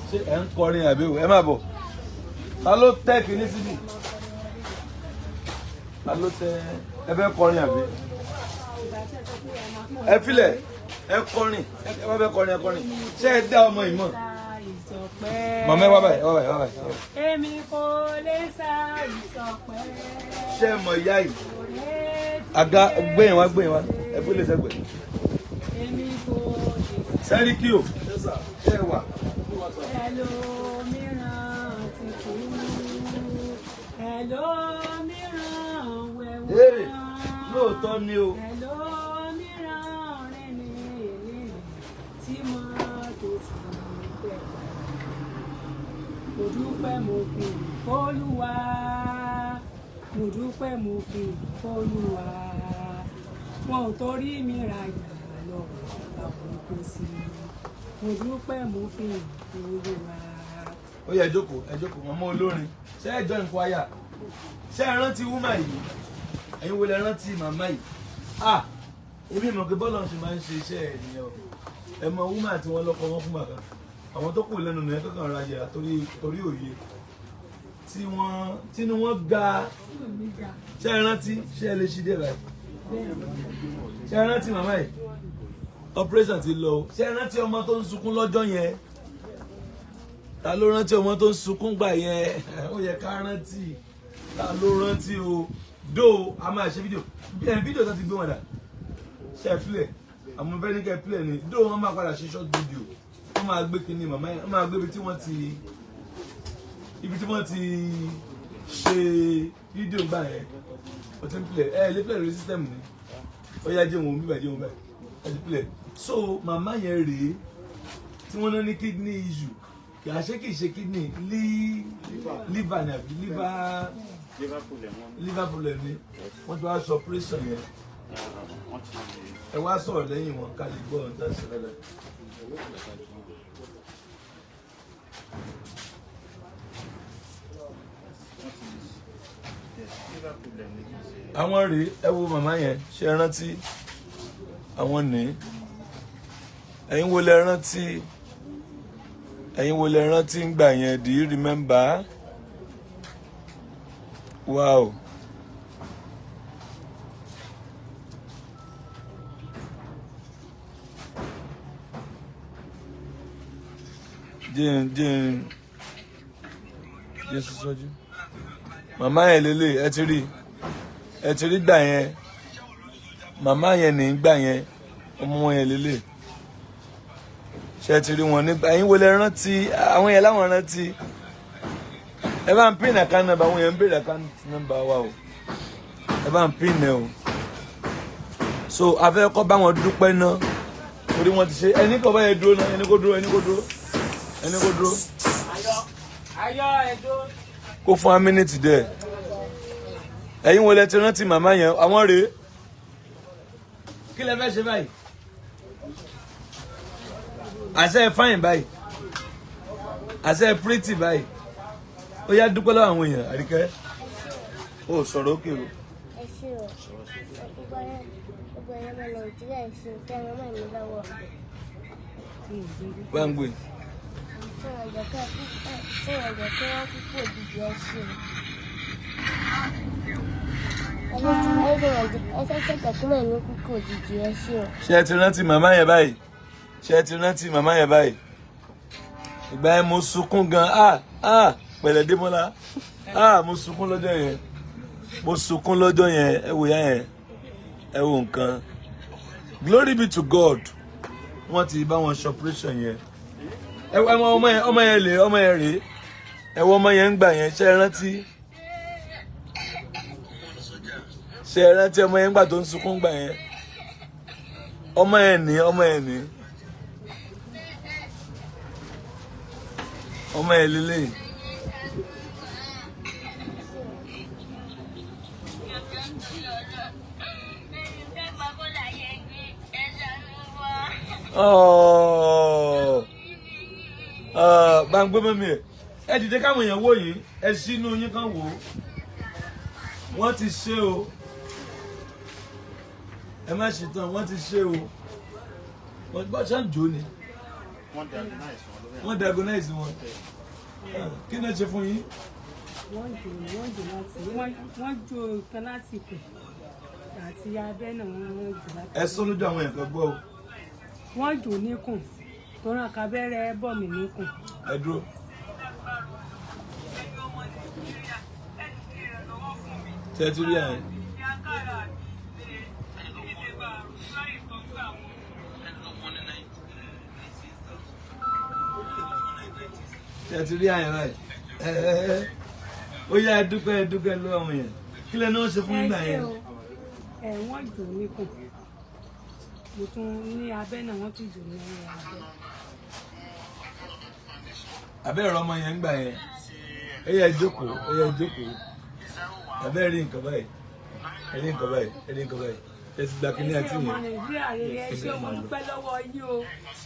ṣé ẹ ń kọrin àbí ẹ má bọ̀ ta ló tẹ́ kìíní síbi ta ló tẹ́ ẹ fẹ́ kọrin àbí ẹ filẹ̀ ẹ kọrin ẹ bá fẹ́ kọrin ẹ kọrin ṣé ẹ dá ọmọ yìí mọ̀ mọ̀mọ́ ẹ wá báyìí wá báyìí wá báyìí. èmi kò lè sá ìsọpẹ́. ṣé ẹ mọ̀ ìyá yìí àga gbẹ̀yìn wá ẹ gbé lè sẹ́gbẹ̀ẹ́. èmi kò lè sá. sẹ́rí kí o ṣé ẹ wà. ẹlòmíràn ti kú ẹlòmíràn wẹ̀wọ̀. lóòótọ́ ni o. ẹlòmíràn rìn ní èlé tí mọ́tò ti bẹ̀. mo dúpẹ́ mo fi Olúwa mo dúpẹ́ mo fi Olúwa wọn ò torí mi ra ìyá lọ àwọn kò sí mo dúpẹ́ mo fi Olúwa. ó yẹ ẹ jókòó mọ́mọ́ olórin ṣé ẹ jọ nǹkan àyà ṣé ẹ rántí wúmà yìí ẹ̀yin wo lẹ rántí màmá yìí èmi mọ̀ pé bọ́ọ̀lù ọ̀sùn máa ń ṣe iṣẹ́ ẹ̀ nìyẹn o ẹ mọ wúmà tí wọ́n lọ́kọ wọn fún bàbá àwọn tó kù lẹ́nu nìyẹn kankan ra jẹ̀rà torí òye tínú wọn ga ṣé ẹ rántí ṣé ẹ lè ṣí dé báyìí ṣé ẹ rántí màmá yìí operation ti lọ o ṣé ẹ rántí ọmọ tó ń sunkún lọ́jọ́ yẹn ta ló rántí ọmọ tó ń sunkún gbà yẹn ó yẹ ká rántí ta ló rántí o dó a máa ṣe fídíò tó ti gbé wọn dà ṣe ẹ play àmọ́ fẹ́ ní kẹ́ play ni dó wọn máa padà ṣe short video wọ́n máa gbé kinní màmá yẹn wọ́n máa gbé ibi tí wọ́n ti ṣe fídíò gbà yẹn ó ti ń play lè play lórí system ni ó yá jẹun òun bíbà jẹun báyìí ẹ ti play so màmá yẹn rèé tí wọ́n náà ní kidney issue kì í ṣe kidney liver ni àbí liver problem ni wọ́n ti wá sọ operation yẹn ẹ wá sọ̀rọ̀ lẹ́yìn wọn ká lè gbọ́ ọ̀hún tó ṣe lọ́dọ̀. àwọn rèé ẹ wo màmá yẹn ṣe rántí àwọn ní ẹ̀yin wo lẹ rántí ń gbà yẹn do you remember wow. jẹ́ sísọ́jú màmá yẹn lélẹ̀ ẹ ti rí gbà yẹn màmá yẹn ní gbà yẹn ọmọ yẹn lélẹ̀ ṣe ti rí wọn nígbà yín wo lẹ rántí àwọn yẹn láwọn rántí ẹ bá ń pín àkáǹtì nọ́mbà àwọn yẹn ń béèrè àkáǹtì nọ́mbà wa o ẹ bá ń pín ẹ o so afẹ́ kọ́ bá wọn dúpẹ́ náà torí wọ́n ti ṣe ẹni kọ́ bá yẹn dúró náà ẹni kó dúró kó fún amínítì dẹ ẹ̀yin wo lẹ ti rántí màmá yẹn àwọn rèé kí lẹ fẹ́ ṣe báyìí àṣẹ fáìn báyìí àṣẹ pírítì báyìí ó yá dúpẹ́ lọ́wọ́ àwọn èèyàn àríkẹ́ ó sọ̀rọ̀ òkè o. ẹ ṣe o gbogbo ẹ̀yọ́ ọmọ nàìjíríà ṣe fẹ́ ọmọ mi lọ́wọ́. gbàngbé. tí wọ́n jẹ́ kí wọ́n kúkú òjijì ẹ ṣe o. ẹ ṣẹ̀ṣẹ̀ tẹ̀kúnmọ̀ ní kúkú òjijì ẹ ṣe o. ṣé ẹ ti rántí màmá yẹn báyìí ìgbà yẹn mo sunkún gan pẹ̀lẹ́ Démọ́lá mo sunkún lọ́jọ́ yẹn ẹ wò yá yẹn ẹ wò nǹkan glory be to God wọ́n ti bá wọn ṣọpẹ́rẹ́ṣọ̀ yẹn ẹ wọ ọmọ yẹn rèé ẹ wọ ọmọ yẹn ń gbà yẹn ṣe é rántí ọmọ yẹn ń gbà tó ń sunkún gbà yẹn ọmọ yẹn ní ọmọ yẹn lélẹ̀. bá ń gbé mọ́mí ẹ dìde káwọn èèyàn wò yìí ẹ sínú yín kan wò ó wọ́n ti ṣe o ẹ má ṣe tán wọ́n ti ṣe o wọ́n gbọ́ ṣáà ń jó ni wọ́n diagnose wọn. Kí ni ẹ ṣe fún yín? wọ́n jó kan láti kù àti abẹ́ náà wọ́n jò láti. Ẹ sọ lójú àwọn ẹ̀kọ́ gbọ́ o. Wọ́n jò níkùn tó ràn kábẹ́rẹ́ bọ̀ mí níkùn. Ẹ dúró. Ṣé ẹ ti rí àyè? Ṣé ẹ ti rí àyè báyìí? Ó yá ẹ dúpẹ́ lọ́wọ́ àwọn yẹn. Kí lẹ́nu ó ṣe fún nígbà yẹn? Wọ́n jò níkùn. Mo tún ní abẹ́ náà wọ́n tún jò ní abẹ́. Abẹ́ ọ̀rọ̀ ọmọ yẹn ń gbà yẹn. Ẹ yẹ jókòó. Abẹ́ rí nǹkan báyìí. Ẹ rí nǹkan báyìí. Ẹ ti gba kíní àti ọmọ yẹn. Nàìjíríà rere ẹ ṣé mo dúpẹ́ lọ́wọ́ yín o.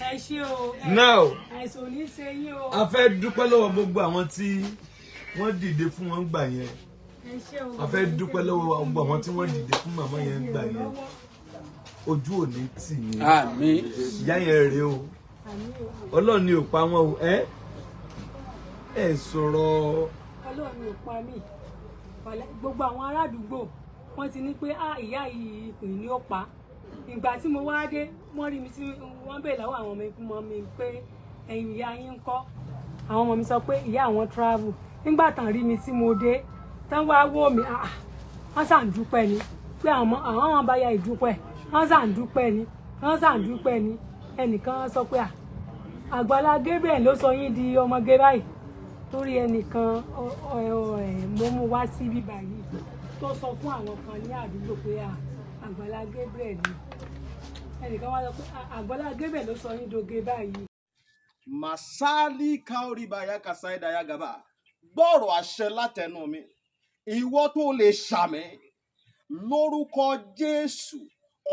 Ẹ ṣé o. Now, Àìsàn ò ní ṣe yín o. a fẹ́ dúpẹ́ lọ́wọ́ gbogbo àwọn tí wọ́n dìde fún wọn gbà yẹn. Ẹ ṣé o. A fẹ́ dúpẹ́ lọ́wọ́ gbogbo àwọn tí wọ́n dìde fún màmá yẹn gbà yẹn. Ojú ò ní tì yín. Àmín. Ìyá yẹn rèé o. Àmín o. Ọlọ́run ni ò pa wọn o. Ẹ sọ̀rọ̀. Ọlọ́run ò pa mí. Gbogbo àwọn ará àdúgbò wọ́n ti ní pé ìyá yìí kò ní ó pa. Ìgbà tí mo wá dé wọ́n rí mi tí wọ́n bèèrè lọ́wọ́ àwọn ọmọ mi pé ẹ̀yin ìyá yín ń kọ́. Àwọn ọmọ mi sọ pé ìyá àwọn travel. Nígbà tán rí mi tí mo dé tán wá wò mí wọ́n ṣà ń dúpẹ́ ni pé àwọn ọmọ bá ya ìdúpẹ́ wọ́n ṣà ń dúpẹ́ ni ẹnìkan sọ pé Àgbàlá Gabriel ló sọ yín di ọmọge báyìí torí ẹnìkan mo mú wá sí bíbá yìí tó sọ fún àwọn kan ní àdúgbò pé Àgbàlá Gabriel ni ẹnìkan wá sọ pé Àgbàlá Gabriel ló sọ yín doge báyìí. Masali kaori baya kasaida ya gaba gbọ́rọ̀ àṣẹ látẹnu mi ìwọ tó lè ṣàmì lórúkọ Jésù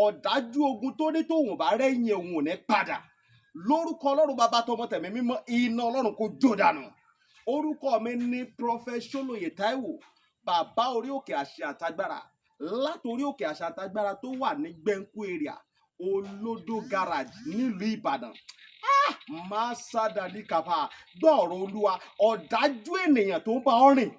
ọ̀dájú ogun tó ní tòun bá rẹ́yìn òun ò ní padà lórúkọ Ọlọ́run bàbá tọmọ tẹ̀mí mímọ́ iná Ọlọ́run kò jó dànù orúkọ mi ní Prophet Ṣólóyè Táíwò bàbá orí òkè àṣẹ àtagbára látòrí òkè àṣẹ àtagbára tó wà ní Gbẹ̀ǹkú area Olódó garage nílùú Ìbàdàn máa sádàlí kàfà gbọ́ọ̀rọ̀ Olúwa ọ̀dájú ènìyàn tó ń bá ọ rìn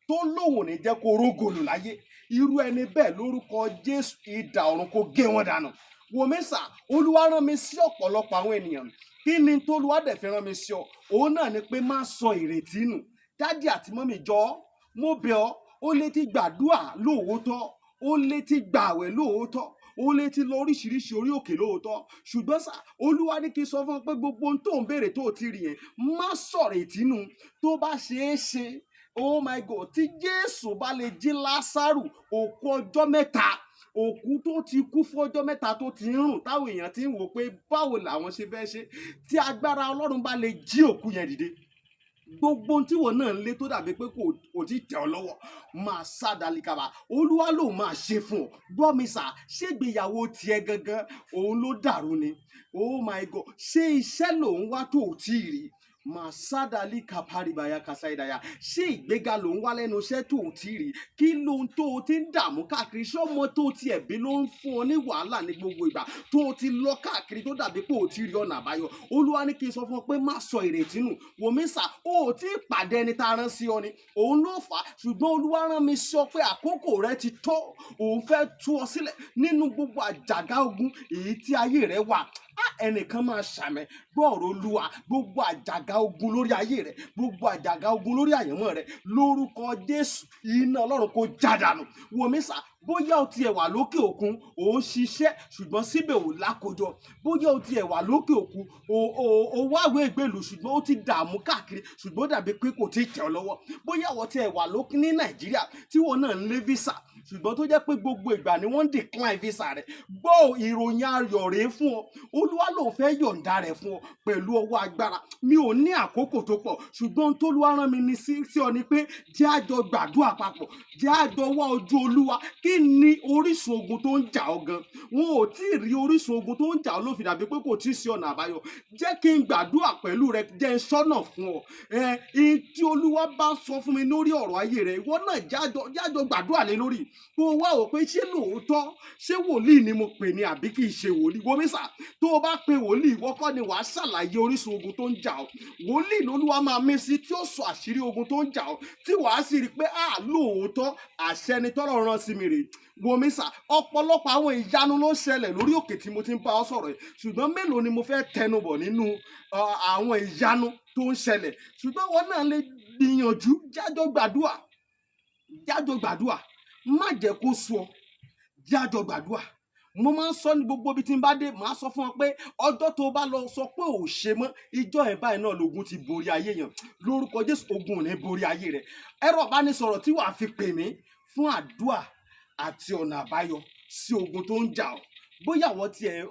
tó lóun ní jẹ́ kó rógòlù láyé irú ẹni bẹ́ẹ̀ lórúkọ Jésù idà ọ̀run kó gé wọn dànù wòmísà Olúwa rán mi sí ọ̀pọ̀lọpọ̀ àwọn ènìyàn kí ni t'Olúwa dẹ̀ fi rán mi sí ọ òun náà ni pé má sọ ìrètí nù dádì àti mọ́mì jọ mo bẹ̀ ọ́ ó lè ti gbàdúrà lóòótọ́ ó lè ti gbààwẹ̀ lóòótọ́ ó lè ti lọ oríṣiríṣi orí òkè lóòótọ́ ṣùgbọ́n sá Olúwa ní kí n sọ fún ọ pé gbogbo ohun tó ń béèrè tó ti rí yẹn má sọ̀rọ̀ ìtínú tó bá ṣeé ṣe oh my God tí Jésù bá lè jí Lásárù òkú ọjọ́ mẹ́ta òkú tó ti kú fún ọjọ́ mẹ́ta tó ti ń rùn táwọn èèyàn ti ń wò pé báwo làwọn ṣe fẹ́ ṣe tí agbára Ọlọ́run bá lè jí òkú yẹn dìde gbogbo ohun tí wọn náà ń lé tó dàbí pé kò tí tẹ̀ ọ́ lọ́wọ́ máa sádàlíkàbà Olúwa ló máa ṣe fún ọ gbọ́ mi sà ṣégbéyàwó tiẹ̀ gangan òun ló dàrú ni oh my God ṣé iṣẹ́ lòun wá tó ò tí ì rí màsádàlì kàpárìbàyà kàsáìdàyà ṣé ìgbéga ló ń wá lẹ́nu iṣẹ́ tó ò tí rí kí ló ń tó o ti ń dààmú káàkiri ṣọ́mọ tó ti ẹ̀bí ló ń fún ọ ní wàhálà ní gbogbo ìgbà tó o ti lọ káàkiri tó dàbí pé o ti rí ọ̀nà àbáyọ Olúwa ní kí n sọ fún ọ pé má sọ ìrètí nù wòmísà o ò tí ì pàdé ẹni tá a rán sí ọ ni òun ló fà á ṣùgbọ́n Olúwa rán mi sọ pé àkókò rẹ ti tó òun fẹ́ tú ọ sílẹ̀ nínú gbogbo àjàgà ogun èyí tí ayé rẹ wà ẹnìkan máa ṣàmẹ gbọ́ọ̀rọ̀ Olúwa gbogbo àjàgà ogun lórí ayé rẹ gbogbo àjàgà ogun lórí àyànmọ́ rẹ lórúkọ Jésù iná Ọlọ́run kó jádànù wòmísà bóyá o tiẹ̀ wà lókè òkun ò ń ṣiṣẹ́ ṣùgbọ́n síbẹ̀ ò lákòjọ bóyá o tiẹ̀ wà lókè òkun ò wáwé ìgbèlú ṣùgbọ́n ó ti dààmú káàkiri ṣùgbọ́n ó dàbí pé kò tí ì tẹ̀ ọ́ lọ́wọ́ bóyá o tiẹ̀ wà lókè ní Nàìjíríà tí wọn náà ń lé visa ṣùgbọ́n tó jẹ́ pé gbogbo ìgbà ni wọ́n ń decline visa rẹ̀ gbọ́ ìròyìn ayọ̀ rèé fún ọ Olúwa ló fẹ́ yọ̀ǹda rẹ̀ fún ọ pẹ̀lú ọwọ́ agbára mi ò ní àkókò tó pọ̀ ṣùgbọ́n t'Olúwa rán mi ní sí ọ ni pé jẹ́ àjọ gbàdúrà papọ̀ jẹ́ àjọ wá ojú Olúwa kí kí ni orísun ogun tó ń jà ọ́ gan? Wọn ò tí ì rí orísun ogun tó ń jà ọ́ ló fi dàbí pé kò tí ì sí ọ̀nà àbáyọ. Jẹ́ kí n gbàdúrà pẹ̀lú rẹ, jẹ́ n sọ́nà fún ọ. Tí Olúwa bá sọ fún mi lórí ọ̀rọ̀ ayé rẹ, ìwọ náà jájọ gbàdúrà lé lórí. Kó o wá wò pé ṣé lóòótọ́ ṣé wòlíì ni mo pè ní àbí kì í ṣe wòlíì. Wo mi sà, tó o bá pe wòlíì, ìwọ kọ́ ni wàá ṣàlàyé orísun ogun tó ń jà ọ́. Wòlíì lolúwa máa mí sí tí ó sọ àṣírí ogun tó ń jà ọ́, tí wàá sì rí i pé lóòótọ́ àṣẹ ni tọ́lọ́run rán sí mi rè. Wo mi sà, ọ̀pọ̀lọpọ̀ àwọn ìyanu ló ń ṣẹlẹ̀ lórí òkè tí mo ti ń bá ọ sọ̀rọ̀ yìí, ṣùgbọ́n mélòó ni mo fẹ́ tẹnubọ̀ nínú àwọn ìyanu tó ń ṣẹlẹ̀. Ṣùgbọ́n wọn náà lè gbìyànjú, jájọ gbàdúrà, má jẹ́ kó sú ọ, jájọ gbàdúrà. Mo máa ń sọ ní gbogbo ibi tí n bá dé, màá sọ fún ọ pé ọjọ́ tó bá lọ sọ pé ò ṣe mọ́, ìjọ ẹ̀ báyìí náà lógun ti borí ayé yẹn. Lórúkọ Jésù, ogun ò ní borí ayé rẹ. Ẹ̀rọ ìbánisọ̀rọ̀ tí wàá fi pè mí fún àdúrà àti ọ̀nà àbáyọ sí ogun tó ń jà ọ́. Bóyá ó tiẹ̀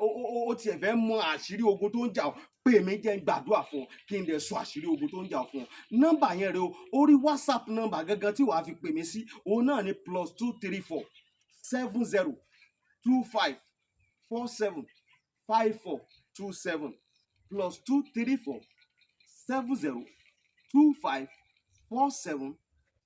fẹ́ mọ àṣírí ogun tó ń jà ọ́, pè mí jẹ́ n gbàdúrà fún ọ kí n dẹ̀ sọ àṣírí ogun tó ń jà ọ́ fún ọ. Nọ́mbà yẹn rẹ o, orí WhatsApp nọ́mbà gangan tí wàá fi pè mí sí, òun náà ni +234 70 25 47 54 27 +234 70 25 47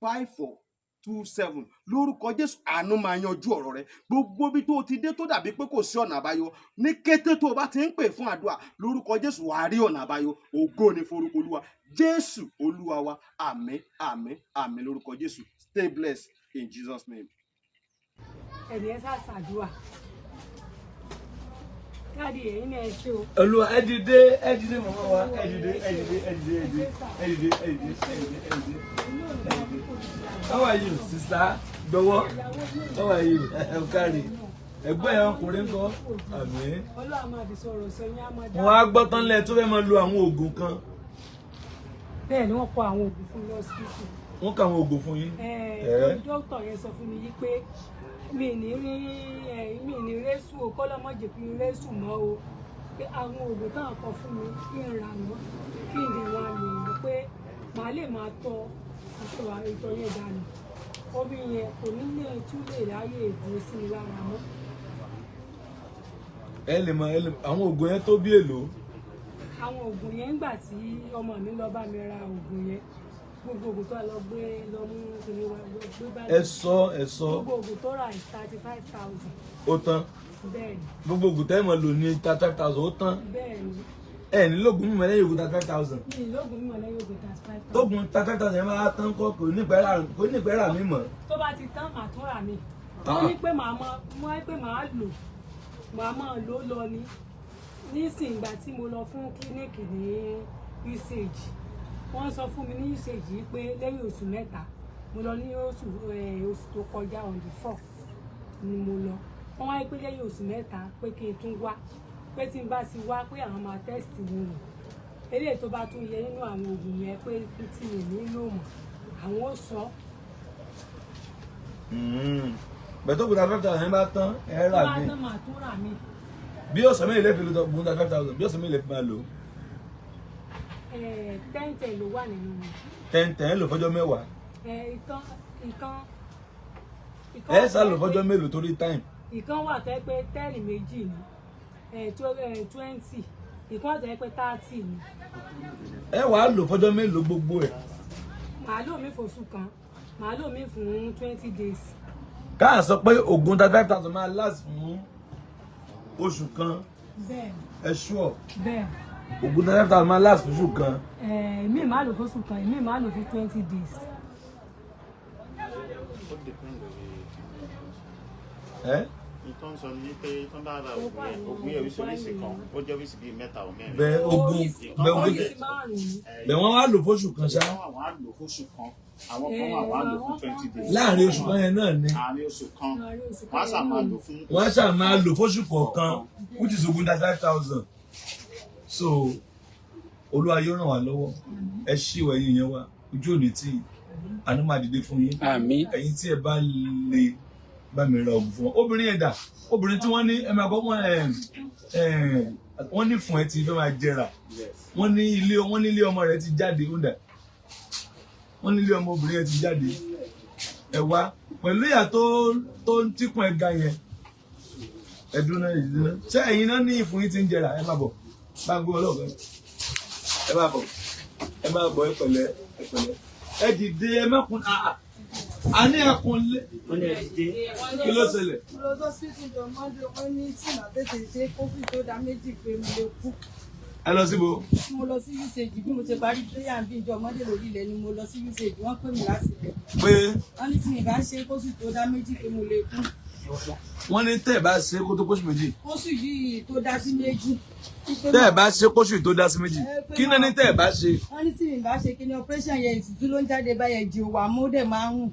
54 27. Lórúkọ Jésù, àánú máa yanjú ọ̀rọ̀ rẹ. Gbogbo ibi tó ti dé tó dàbí pé kò sí ọ̀nà àbáyọ, ní kété tó o bá ti ń pè fún àdúrà, lórúkọ Jésù wàá rí ọ̀nà àbáyọ. Ògo ni forúkọ Olúwa. Jésù Olúwa wa. Àmín, àmín, àmín lórúkọ Jésù. Stay blessed in Jesus' name. Ẹ̀dì ẹ sá ṣàdúrà. Káàdì èyí ni ẹ ṣe o. Olúwa ẹ dìde màmá wa, ẹ dìde. How are you, sister? Dọwọ́. How are you? Kárí. Ẹgbẹ́ ẹ̀ ọkùnrin kọ́. Àmín. Ọlọ́run máa fi sọ̀rọ̀ sọ yín á máa dá. Wọ́n á gbọ́ tán lẹ̀ tó fẹ́ máa lo àwọn oògùn kan. Bẹ́ẹ̀ ni wọ́n kọ àwọn oògùn fún mi lọ́sibítù. Wọ́n kà àwọn oògùn fún yín. Dókítà yẹn sọ fún mi yí pé mi ní rẹ́sù o, kọ́lọ́mọ́jẹ̀ fi rẹ́sù mọ́ o. Pé àwọn oògùn táwọn kọ fún mi kí n ra wọn, kí n lè wá lò ó, pé màá lè máa tọ́ ìtọ̀ yẹn dànù. Omi yẹn kò ní lè tún lè ráyè ìdúró sí mi lára mọ́. Àwọn oògùn yẹn tó bí èlò. Àwọn oògùn yẹn ńgbà tí ọmọ mi lọ bá mi ra oògùn yẹn, gbogbo oògùn tó lọ gbé lọ mú kiri wa gbé bá mi. ẹ sọ. Gbogbo oògùn tó rà is 35,000. Ó tán. Bẹ́ẹ̀ni. Gbogbo oògùn tẹ́ mọ̀ lò ní 35,000 ó tán. Bẹ́ẹ̀ni. Ẹ ní lóògùn mímọ́ lẹ́yìn oògùn 35,000. Mi lóògùn mímọ́ lẹ́yìn oògùn 35,000. Tóògùn 35,000 yẹn máa tán kọ́ kò ní pẹ́ rà mímọ́. Tó bá ti tán màá tún rà mí. Wọ́n ní pé màá lò, màá máa lò lọ ni. Nísìnyí ìgbà tí mo lọ fún kílíníìkì ní usage, wọ́n sọ fún mi ní usage yìí pé lẹ́yìn oṣù mẹ́ta, mo lọ ní oṣù tó kọjá on the 4 ni mo lọ. Wọ́n wáyé pé lẹ́yìn oṣù mẹ́ta pé kí n tún wá, pé tí n bá ti wá pé àwọn máa test mi nù. Eléyìí tó bá tún yẹ nínú àwọn oògùn yẹn pé tí mi nílò mọ̀, àwọn ó sọ. Bẹ̀tọ̀ ògùn 35,000 yẹn bá tán ẹ rà mí. Tó bá tán màá tún rà mí. Bí ọ̀sán mélòó lè fi lò ògùn 35,000, bí ọ̀sán mélòó lè fi máa lò. 10 ló wà nínú mi. 10 lò fọ́jọ́ mẹ́wàá. Ìkan. Ẹ sá lò fọ́jọ́ mélòó torí time. Ìkan wà tẹ́ pé 10 méjì ni, 20. Ìkan wà tẹ́ pé 30 ni. Ẹ wàá lò fọ́jọ́ mélòó gbogbo ẹ̀. Màá lò mí fóṣù kan, màá lò mí fún 20 days. Káà sọ pé ògùn 35,000 máa last fún oṣù kan. Bẹ́ẹ̀. Ẹ ṣúọ̀. Bẹ́ẹ̀. Ògùn 35,000 máa last fún oṣù kan. Èmi máa lò fóṣù kan, èmi máa lò fún 20 days. Ìtàn sọ ní pé tó bá ra ògùn yẹn oríṣiríṣi kan, ó jẹ́ oríṣi bíi 3 or 4. Bẹ́ẹ̀ wọ́n wá lò fóṣù kan ṣá. Àwọn á lò fóṣù kan, àwọn kan wà lò fún 20 days. Láàárín oṣù kan yẹn náà ni. Àárín oṣù kan, wọ́n á ṣáà máa lò fún. Wọ́n á ṣáà máa lò fóṣù kọ̀ọ̀kan, which is ògùn 35,000. So Olúwa yóò ràn wá lọ́wọ́. Ẹ ṣí ìwà ẹ̀yin yẹn wá, ojú òní tí àánú máa dìde fún yín. Àmín. Ẹ̀yin tí ẹ bá lè bá mi ra ògùn fún wọn. Obìnrin ẹ̀dà, obìnrin tí wọ́n ní ẹ máa kọ́ wọ́n ní fún ẹ ti fẹ́ máa jẹrà. Wọ́n ní ilé ọmọ rẹ̀ ti jáde ó dà. Wọ́n ní ilé ọmọ obìnrin ẹ ti jáde. ẹ wá pẹ̀lú ìyà tó ń tíkun ẹ̀ga yẹn ẹ̀dùn náà ìdúná ṣé ẹ̀yin náà ní ìfún yín ti ń jẹrà ẹ má bọ̀ bá ń gbé ọlọ́ọ̀gá ẹ má bọ̀ ẹ pẹ̀lẹ́ ẹ dìde ẹ má kun a ní ẹkùn lé kí ló ṣẹlẹ̀. mo lọ sọ sí ìjọ mọ́ndé wọ́n ní tí màá tètè ṣe kófì tó dá méjì pé mo lè kú. ẹ lọ síbo. mo lọ sí usage bí mo ṣe parí prayer bí ìjọ mọ́ndé lórí ilẹ̀ ni mo lọ sí usage wọ́n pè mí láti bẹ̀. pé wọ́n ní tí mi bá ṣe kófì tó dá méjì pé mo lè kú. wọ́n ní tẹ́ ẹ̀ bá ṣe kó tó kóṣù méjì. kóṣù yìí tó dá sí méjì. tẹ́ ẹ̀ bá ṣe kóṣù tó dá sí méjì kí náà ní tẹ́ ẹ̀ bá ṣe. wọ́n ní tí mi bá ṣe kí ni operation yẹn ìtìtú ló ń jáde báyẹn jì òwà mọ́dẹ̀ máa ń hùn.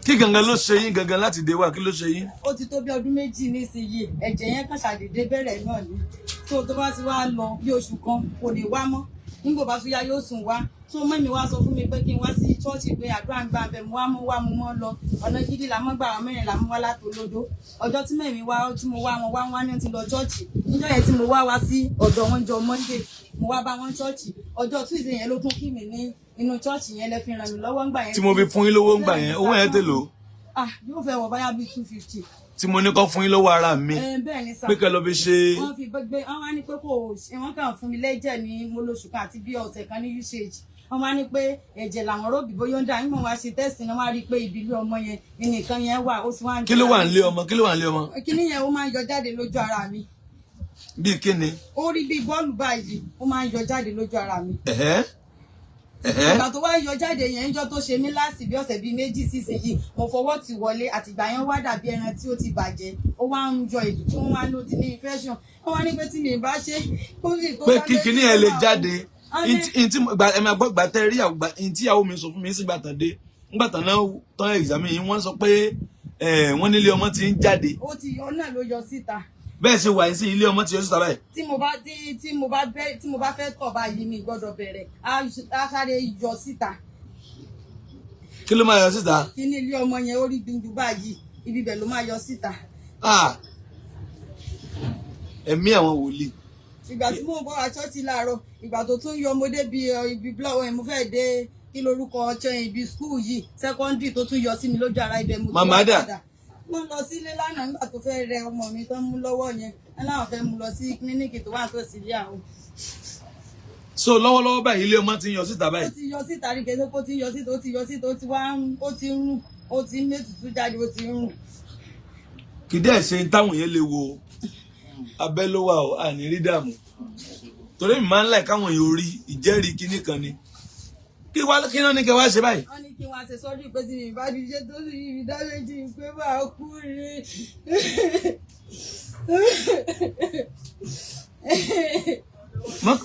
kí gangan ló ṣe yín gangan láti dé wá kí ló ṣe yín. ó ti tó bí ọdún méjì nísìnyí ẹ̀jẹ̀ yẹn kàn ṣàdédé bẹ̀rẹ̀ náà ni tó bá ti wá lọ bí oṣù kan kò lè wá mọ́ nígbà bá tún yá yóò sùn wá tó mẹ́mi wá sọ fún mi pé kí n wá sí ṣọ́ọ̀ṣì pé àdúrà ń gbà bẹ̀ mo wá mo mọ́ lọ ọ̀nà gidi la mọ́ gbà wá mẹ́rin la mú wá látòlódó ọjọ́ tí mẹ́mi wá tí mo wá wọn wá ní ti lọ ṣọ́ọ̀ṣì níjọ́ yẹn tí mo wá sí ọ̀dọ̀ wọn jọ Monday mo wá bá wọn ṣọ́ọ̀ṣì ọjọ́ Tuesday yẹn ló tún kí mi ní inú ṣọ́ọ̀ṣì yẹn lẹ fi ràn mí lọ́wọ́ ńgbà yẹn. tí mo fi fún yín lówó ńgbà yẹn owó yẹn tèlò. yóò fẹ́ wọ báyà bíi 250. tí mo ní kọ́ fún yín lọ́wọ́ ara mi bẹ́ẹ̀ ni sá pé kẹ́ lọ fi ṣe. wọ́n fi gbẹgbẹ wọ́n wá ní pé kò wọ́n kàn fún mi lẹ́jẹ̀ ní mo lóṣù kan àti bí ọ̀sẹ̀ kan ní usage wọ́n wá ní pé ẹ̀jẹ̀ làwọn róbì bóyá ń dà nígbà wá ṣe tẹ́sì náà wá rí i pé ìbílú ọmọ yẹn nìkan yẹn wà ó sì wá ń jẹ́. kí ló wà ń lé ọmọ kíní yẹn ó máa ń yọ jáde lójú ara mi. bíi kíni. ó rí bíi bọ́ọ̀lù báyìí ó máa ń yọ jáde lójú ara mi. ìgbà tó wá yọ jáde yẹn níjọ́ tó ṣe mí láti bí ọ̀sẹ̀ bíi méjì sísìnyí mo fọwọ́ ti wọlé àtìgbà yẹn wá dàbí ẹran tí ó ti bàjẹ́ ó wá ń jọ ètò tí wọ́n wá ló ti ní infection wọ́n wá ní pé tí mi bá ṣe kó sì tó pé kíkiní ẹ lè jáde ẹ máa gbọ́ gbà tẹ́ rí tí ìyàwó mi sọ fún mi sígbà tán dé nígbà tán náà tán exam yìí wọ́n sọ pé wọ́n nílé ọmọ ti ń jáde. ó ti yọ náà ló yọ síta. bẹ́ẹ̀ ṣe wà sí ilé ọmọ ti yọ síta báyìí. tí mo bá fẹ́ tọ̀ báyìí mi gbọ́dọ̀ bẹ̀rẹ̀ á sáré yọ síta. kí ló máa yọ síta. kí ní ilé ọmọ yẹn ó rí gbìndú báyìí ibi bẹ̀ ló máa yọ síta. ẹ̀mí àwọn wòlíì. ìgbà tí mo bọ́ wa ṣọ́ọ̀ṣì láàárọ̀ ìgbà tó tún yọ ọmọdé bíi ibi blọọ mo fẹ́ dé kí lorúkọ ọ̀chẹ́ ibi skul yìí sẹ́kọ́ndì tó tún yọ sí mi lójú ara ibẹ̀ mo tún wá padà. mo lọ sílé lánàá nígbà tó fẹ́ rẹ ọmọ mi tán mú lọ́wọ́ yẹn ẹ láwọn fẹ́ mú lọ sí kílíníìkì tó wà tó sí ilé àwọn. so lọ́wọ́lọ́wọ́ báyìí ilé ọmọ ti ń yọ síta báyìí. ó ti yọ síta rí kẹsẹ́ kó ti yọ síta ó ti yọ síta ó ti wá ó ti ń rùn ó ti ń mẹ́tùtù jáde ó ti ń rùn. kìdí ẹ̀ ṣe táwọn yẹn lè wo abẹ́ ló wà ó àní rí dààmú torí mi máa ń láì káwọn èèyàn orí ìjẹ́rìí kinní kan ni kí náà ní kẹ́ wá ṣe báyìí. wọ́n ní kí wọ́n ṣe sọ́jú pé tí mi bá ti ṣe tó sì yí dá méjì pé máa kú rí.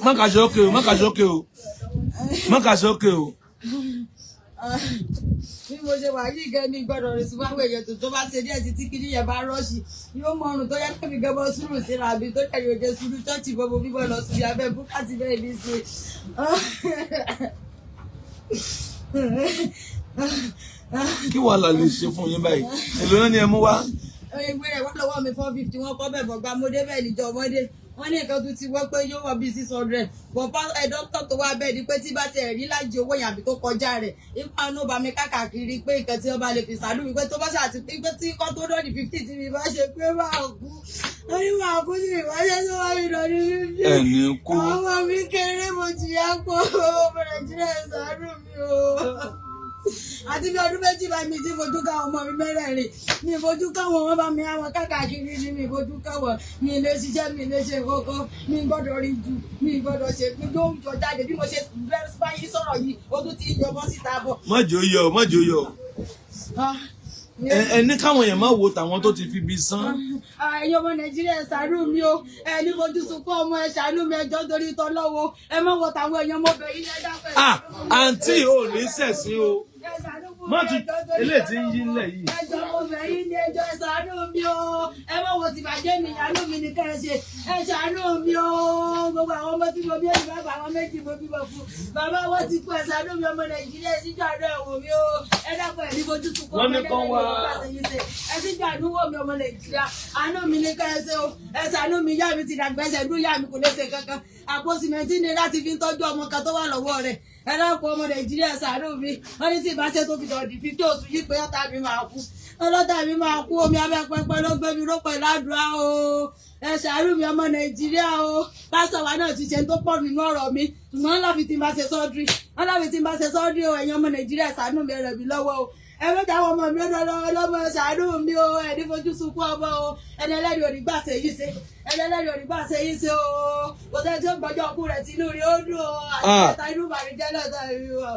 má kàṣọ òkè o má kàṣọ òkè o má kàṣọ òkè o. bí mo ṣe wà yìí gan ni gbọ́dọ̀ rẹ̀ sí wáwé èèyàn tó bá ṣe díẹ̀ títí kí níyẹn bá rọ́ọ̀ṣì yóò mọ ọrùn tó yẹ kí mi gẹ́gẹ́ sùúrù síra àbí tó yẹ yóò jẹ sùúrù chọ́ọ̀chì bọ́bọ̀ bíbọ̀ lọ sí abẹ́ búkàtì bẹ́ẹ̀ ní ṣe. kí wàá là lè ṣe fún yín báyìí èlò náà ni ẹ mú wá. ìwé rẹ̀ wá lọ́wọ́ mi 450 wọ́n kọ́ bẹ̀ bọ̀gbà mọ́dé bẹ́ẹ̀ níjọ́ ọmọdé wọ́n ní nǹkan tó ti wọ́ pé yóò wọ bíi 600 bọ̀ dókítà tó wá bẹ́ẹ̀ ni pé tí bá ti rí láti owó yẹn àbí tó kọjá rẹ̀ ipa inú bá mi káàkiri pé nǹkan tí wọ́n bá lè fi sàánú mi pé tó bá ṣàti pé tí kò tó dọ́ọ̀dì 50 tí mi bá ṣe pé máa kú wọ́n ní máa kú sí mi wáyé tó wá mi lọ ní 50. ẹni kú. àwọn ọmọ mi kéré mo ti yá pọ̀ ọmọ Nàìjíríà sàánú mi o. àti bí ọdún méjì bá mi ti fojú káwọn ọmọ mi mẹ́rẹ̀ẹ̀rin mi fojú káwọn ọmọ bá mi àwọn káàkiri ni mi fojú káwọn mi lè ṣiṣẹ́ mi lè ṣe kọ́kọ́ mi gbọ́dọ̀ rí ju mi gbọ́dọ̀ ṣe mi yóò jọ jáde bí mo ṣe báyìí sọ̀rọ̀ yìí ó tún ti yọ bọ́ síta bọ̀. mọ́jọ yọ. ẹni káwọn èèyàn máa wo tàwọn tó ti fi bí sán. ẹ̀yin ọmọ Nàìjíríà ẹ ṣàánú mi o ẹni fojú sunkún ọmọ ẹ ṣàánú mi ẹjọ́ torí tọ́lọ́wọ́ ẹ má wo tàwọn èèyàn ọmọbìnrin yẹn dápẹ́. àǹtí ò ní sẹ̀sìn o mọ́tò eléyìí tí ń yí nílẹ̀ yìí. ẹjọ́ ọmọbìnrin ni ẹjọ́ ẹ ṣàánú mi o ẹ má wo ti bàjẹ́ mi ìyàánú mi ní ká ẹ ṣe ẹ ṣàánú mi o gbogbo àwọn ọmọ tí mo bí ẹni bàbá àwọn méjì mo bímọ fún bàbá wọn ti kú ẹ ṣàánú mi ọmọ Nàìjíríà síjọ àánú ẹ wò mí o ẹ dápẹ́ ẹ ní fojú sunkún ọmọ ẹ síjọ àánú wò mí ọmọ Nàìjíríà àánú mi ní ká ẹ ṣe o ẹ ṣàánú mi yá mi ti dàgbà ẹsẹ̀ dún yá mi kò lè ṣe kankan àpò sìmẹ́ntì ni láti fi ń tọ́jú ọmọ kan tó wà lọ́wọ́ rẹ̀ ẹ dákun ọmọ Nàìjíríà ṣàánú mi wọ́n ní tí ìbáṣe tó fi dọ̀dí 50 oṣù yìí pé ọ̀tá mi máa kú ọlọ́tà mi máa kú omi abẹ́pẹ́pẹ́ ló gbé mi rópẹ́ ládùúrà o ẹ ṣàánú mi ọmọ Nàìjíríà o pásítọ̀ wa náà ti ṣe tó pọ̀ nínú ọ̀rọ̀ mi ṣùgbọ́n láfi tí n bá ṣe sọ́ọ́dírì wọ́n láfi tí n bá ṣe sọ́ọ́dírì o ẹ̀yin ọmọ Nàìjíríà ṣàánú mi ẹ ràn mí lọ́wọ́ o ẹ mẹ́ta àwọn ọmọ mi lọ́mọ ṣàánú mi o ẹni fojú sunkún ọmọ o ẹni ẹlẹ́rìí onígbà ṣe yìí ṣe ẹni ẹlẹ́rìí onígbà ṣe yìí ṣe o kò sẹ́ni tí ó gbọ́jọ́ ọkùnrin rẹ̀ sínú rí ó dùn o àti ẹ̀ta inú bàrí jẹ́ lọ́tọ̀ ìlú o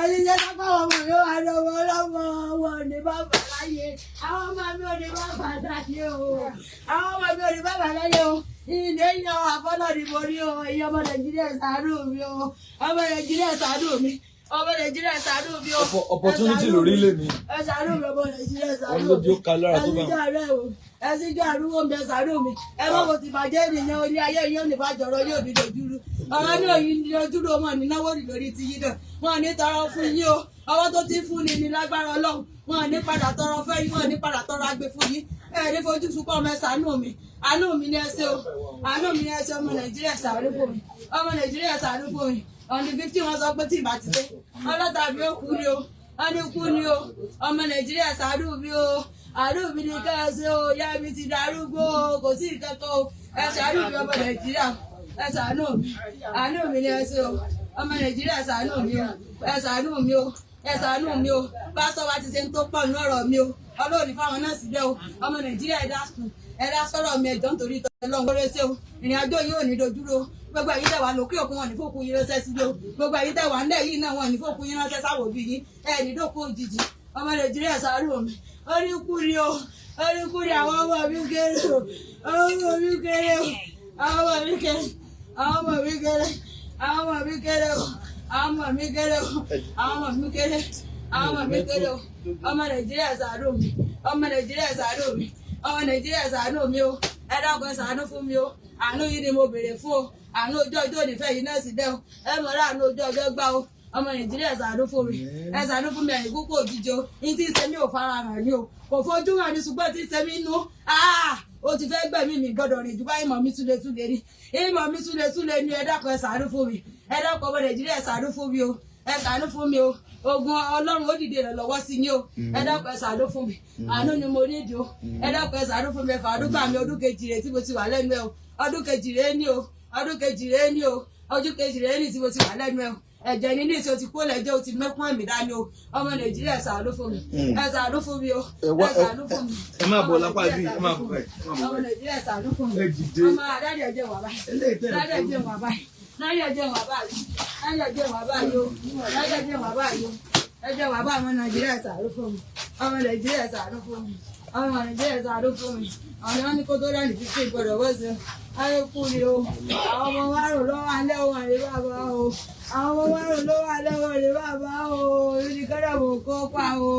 ẹni jẹ́ sápá ọmọ mi ó wà lọ́wọ́ ọlọ́mọ wọn ní bàbá láyé àwọn ọmọ mi ò ní bàbá láyé o àwọn ọmọ mi ò ní bàbá láyé o ilé yan àfọlọ́dìbò ní o èyí ọmọ Nàìjíríà ṣàánú mi o ọmọ Nàìjíríà ṣàánú mi ọmọ Nàìjíríà ṣàánú mi o opportunity lórí lè ní ẹ ṣàánú mi ọmọ Nàìjíríà ṣàánú mi olójú ká lára tó bá ẹ sì jọ àrùwò mi ẹ ṣàánú mi ẹ má mo ti bàjẹ́ ènìyàn orí ayé yóò ní bá jọ̀rọ̀ yóò ní dojúrú ọ̀rọ̀ ní òyìn ní dojúrú ọmọ ní náwó ní lórí ti yín náà wọn ní tọrọ fún yín o ọwọ́ tó ti fún ni ní lágbára Ọlọ́run wọn ní padà tọrọ fẹ́ yín wọn ní padà tọrọ agbè fún yín ẹ ní fojú sunkún ọmọ ẹ ṣàánú mi àánú mi ní ẹsẹ o àánú mi ní ẹsẹ ọmọ Nàìjíríà ṣàánú fún mi ọmọ Nàìjíríà ṣàánú fún mi ọ̀nì 50 wọn sọ pé tí ìbá ti dé ọlọ́ta mi ó kú ni o wọ́n ní kú ni o ọmọ Nàìjíríà ṣàánú mi o àánú mi ní kẹ́ẹ̀sì o ìyá mi ti darúgbó o kò sí ìkẹ́kọ̀ọ́ o ẹ ṣàánú mi ọmọ Nàìjíríà ẹ ṣàánú mi àánú mi ní ẹsẹ o ọmọ Nàìjíríà ṣàánú mi o ẹ ṣàánú mi o ẹ ṣàánú mi o pásítọ̀ wa ti ṣe ń tó pọ̀ nínú ọ̀rọ̀ mi o ọlọ́ọ̀ni fáwọn náà síbẹ̀ o ọmọ Nàìjíríà ẹ̀dá sọ̀rọ̀ mi ẹ̀jọ̀ nítorí ìtọ́lọ́run lórí ṣe o ìrìn àjò yìí ò ní dojúrò gbogbo èyí tẹ̀ wá lókè òkun wọn ní fòkun yín ránṣẹ́ sílé o gbogbo èyí tẹ̀ wá ńlẹ̀ yìí náà wọn ní fòkun yín ránṣẹ́ sáwòbí yín ẹ̀ ní dókòó òjijì ọmọ Nàìjíríà ṣàánú mi orí kúri o orí kúri àwọn ọmọ mi kéré o àwọn ọmọ mi kéré o àwọn ọmọ mi kéré àwọn ọmọ mi kéré àwọn ọmọ mi kéré o àwọn ọmọ mi kéré o àwọn ọmọ mi kéré àwọn ọmọ mi kéré o ọmọ Nàìjíríà ṣàánú mi ọmọ Nàìjíríà ṣàánú mi ọmọ Nàìjíríà ṣàánú mi o ẹ dákun ṣàánú fún mi o àánú yìí ni mo béèrè fún o àánú ojú ọjọ́ onífẹ́ yìí náà sì dẹ́ o ẹ mọ̀ ọ́ àánú ojú ọjọ́ gbá o ọmọ Nàìjíríà ṣàánú fún mi ẹ ṣàánú fún mi ẹ̀yìn kúkú òjijì o ní tí ń ṣe mí ò fara hàn ní o kò fojú hàn ní ṣùgbọ́n tí ń ṣe mí nú o ti fẹ́ gbẹ̀mí mi gbọ́dọ̀ rìn jù bá ìmọ̀ mi túlẹ̀ ní ìmọ̀ mi túlẹ̀ ní ẹ dákun ẹ ṣàánú fún mi ẹ dákun ọmọ Nàìjíríà ṣàánú fún mi o ẹ ṣàánú fún mi o ogun Ọlọ́run ó dìde rẹ̀ lọ́wọ́ sí yín o ẹ dákun ẹ ṣàánú fún mi àánú ni mo nídìí o ẹ dákun ẹ ṣàánú fún mi ẹ fàánú gbà mí ọdún kejì rẹ̀ tí mo ti wà lẹ́nu ẹ o ọdún kejì rẹ̀ ní o ọdún kejì rẹ̀ ní o ọdún kejì rẹ̀ ní tí mo ti wà lẹ́nu ẹ o ẹ̀jẹ̀ ní ìṣó ti kó lẹ́jọ́ o ti mẹ́kún ẹ̀mí dání o ọmọ Nàìjíríà ẹ ṣàánú fún mi ẹ ṣàánú fún mi o ẹ ṣàánú fún mi. ẹ má bọ̀ lápá bí ẹ má bọ̀ ẹ. ọmọ Nàìjíríà ẹ ṣàánú fún mi ọmọ adájọ́ ẹ̀jẹ̀ wà báyìí adájọ́ ẹ̀jẹ̀ wà báyìí láyé ẹ̀jẹ̀ wà báyìí láyé ẹ̀jẹ̀ wà báyìí o láyé ẹ̀jẹ̀ wà báyìí o ẹ̀jẹ̀ wà báyìí ọmọ Nàìjíríà ẹ ṣàánú fún mi ọmọ Nàìjíríà ẹ ṣàánú fún mi ọmọ Nàìjíríà ẹ ṣàánú fún mi àwọn ọmọ ní kó tó rẹ̀ ní 50 gbọdọ̀ wọ́sẹ̀ ayé kú ni o àwọn ọmọ márùn lọ́wọ́ alẹ́ òun àlè bàbá o àwọn ọmọ márùn lọ́wọ́ alẹ́ òun àlè bàbá o èmi nìkan náà mò ń kó pa o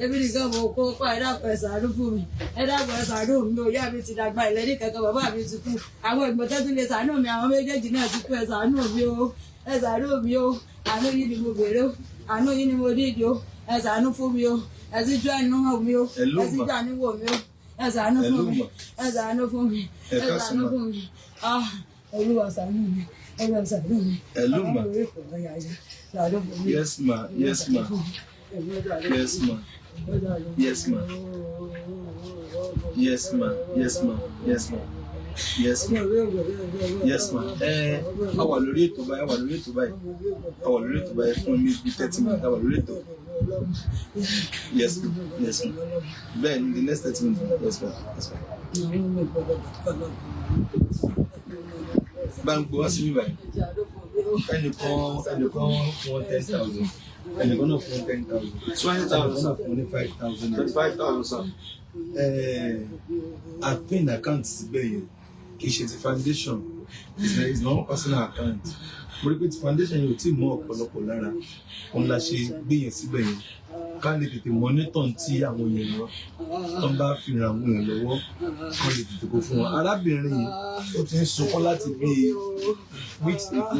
èmi nìkan mò ń kó pa ẹ dákun ẹ ṣàánú fún mi ẹ dákun ẹ ṣàánú mi o ìyá mi ti dàgbà ilẹ̀ ní kankan bàbá mi ti kú àwọn ìgbọ̀n tó tún lè ṣàánú mi àwọn méjèèjì náà ti kú ẹ ṣàánú mi o ẹ ṣàánú mi o àánú yìí ni mo béèrè o àánú yìí ni mo nídìí o ẹ ṣàánú fún mi o ẹ sì jọ ẹnu hàn mi o ẹ sì jọ àníwò mi o ẹ ṣàánú fún mi ẹ ṣàánú fún mi ẹ ṣàánú fún mi Olúwa ṣàánú mi Olúwa ṣàánú mi Eluma. Yes ma, yes ma, yes ma, yes ma, yes ma, yes ma, yes ma, yes ma, yes ma. A wà lórí ètò báyìí, a wà lórí ètò báyìí, a wà lórí ètò báyìí fún mi bí 30 minutes, a wà lórí ètò. Yes ma, yes ma. Then the next 30 minutes, yes ma, yes ma. Báńkì wá sí bíbáyìí. Ẹnìkan fún 10,000. Ẹnìkan náà fún 10,000. 20,000 fún ní 5,000. 25,000 sir. Àpín account síbẹ̀ yẹn kì í ṣe ti foundation. It's not personal account. Mo rí pé ti foundation yẹn ò tí ì mọ ọ̀pọ̀lọpọ̀ lára. Òun la ṣe gbé yẹn síbẹ̀ yẹn. Ká lè tètè mọ́nítọ̀ tí àwọn èèyàn tó ń bá fi ràn àwọn èèyàn lọ́wọ́ kán lè tètè kó fún wọn. Arábìnrin yìí ó ti ń sunkún láti bí weeks ago.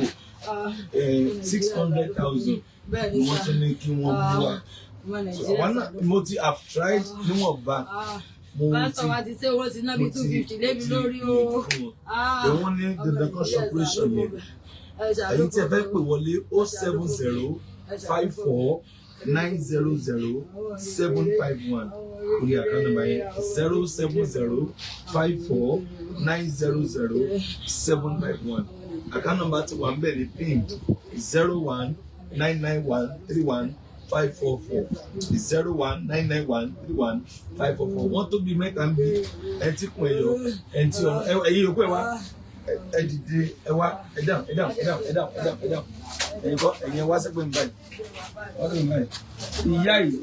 600,000 ni wọ́n tún ní kí wọ́n mú wa. Mo ti have tried níwọ̀nba. Pásítọ̀ wa ti ṣe owó ti ná bí 250 lébi lórí o. Wọ́n ní dandan kan ṣọpẹ́ṣọ̀ yẹn. ẹ̀yin tí ẹ fẹ́ pè wọlé 07054900751 orí àkáǹtì nọ́mbà yẹn 07054900751 àkáǹtì nọ́mbà tí wà ń bẹ̀ ní pin 01991315544 01991315544 wọ́n tó bí mẹ́ta ń bí ẹni tí kún ẹyọ ẹni tí ọ̀nà ẹ̀yìn yòókù ẹ̀ wá ẹ dìde ẹ wá ẹ dáhùn ẹ̀yin wá sẹ́pẹ̀ ń báyìí ìyá yìí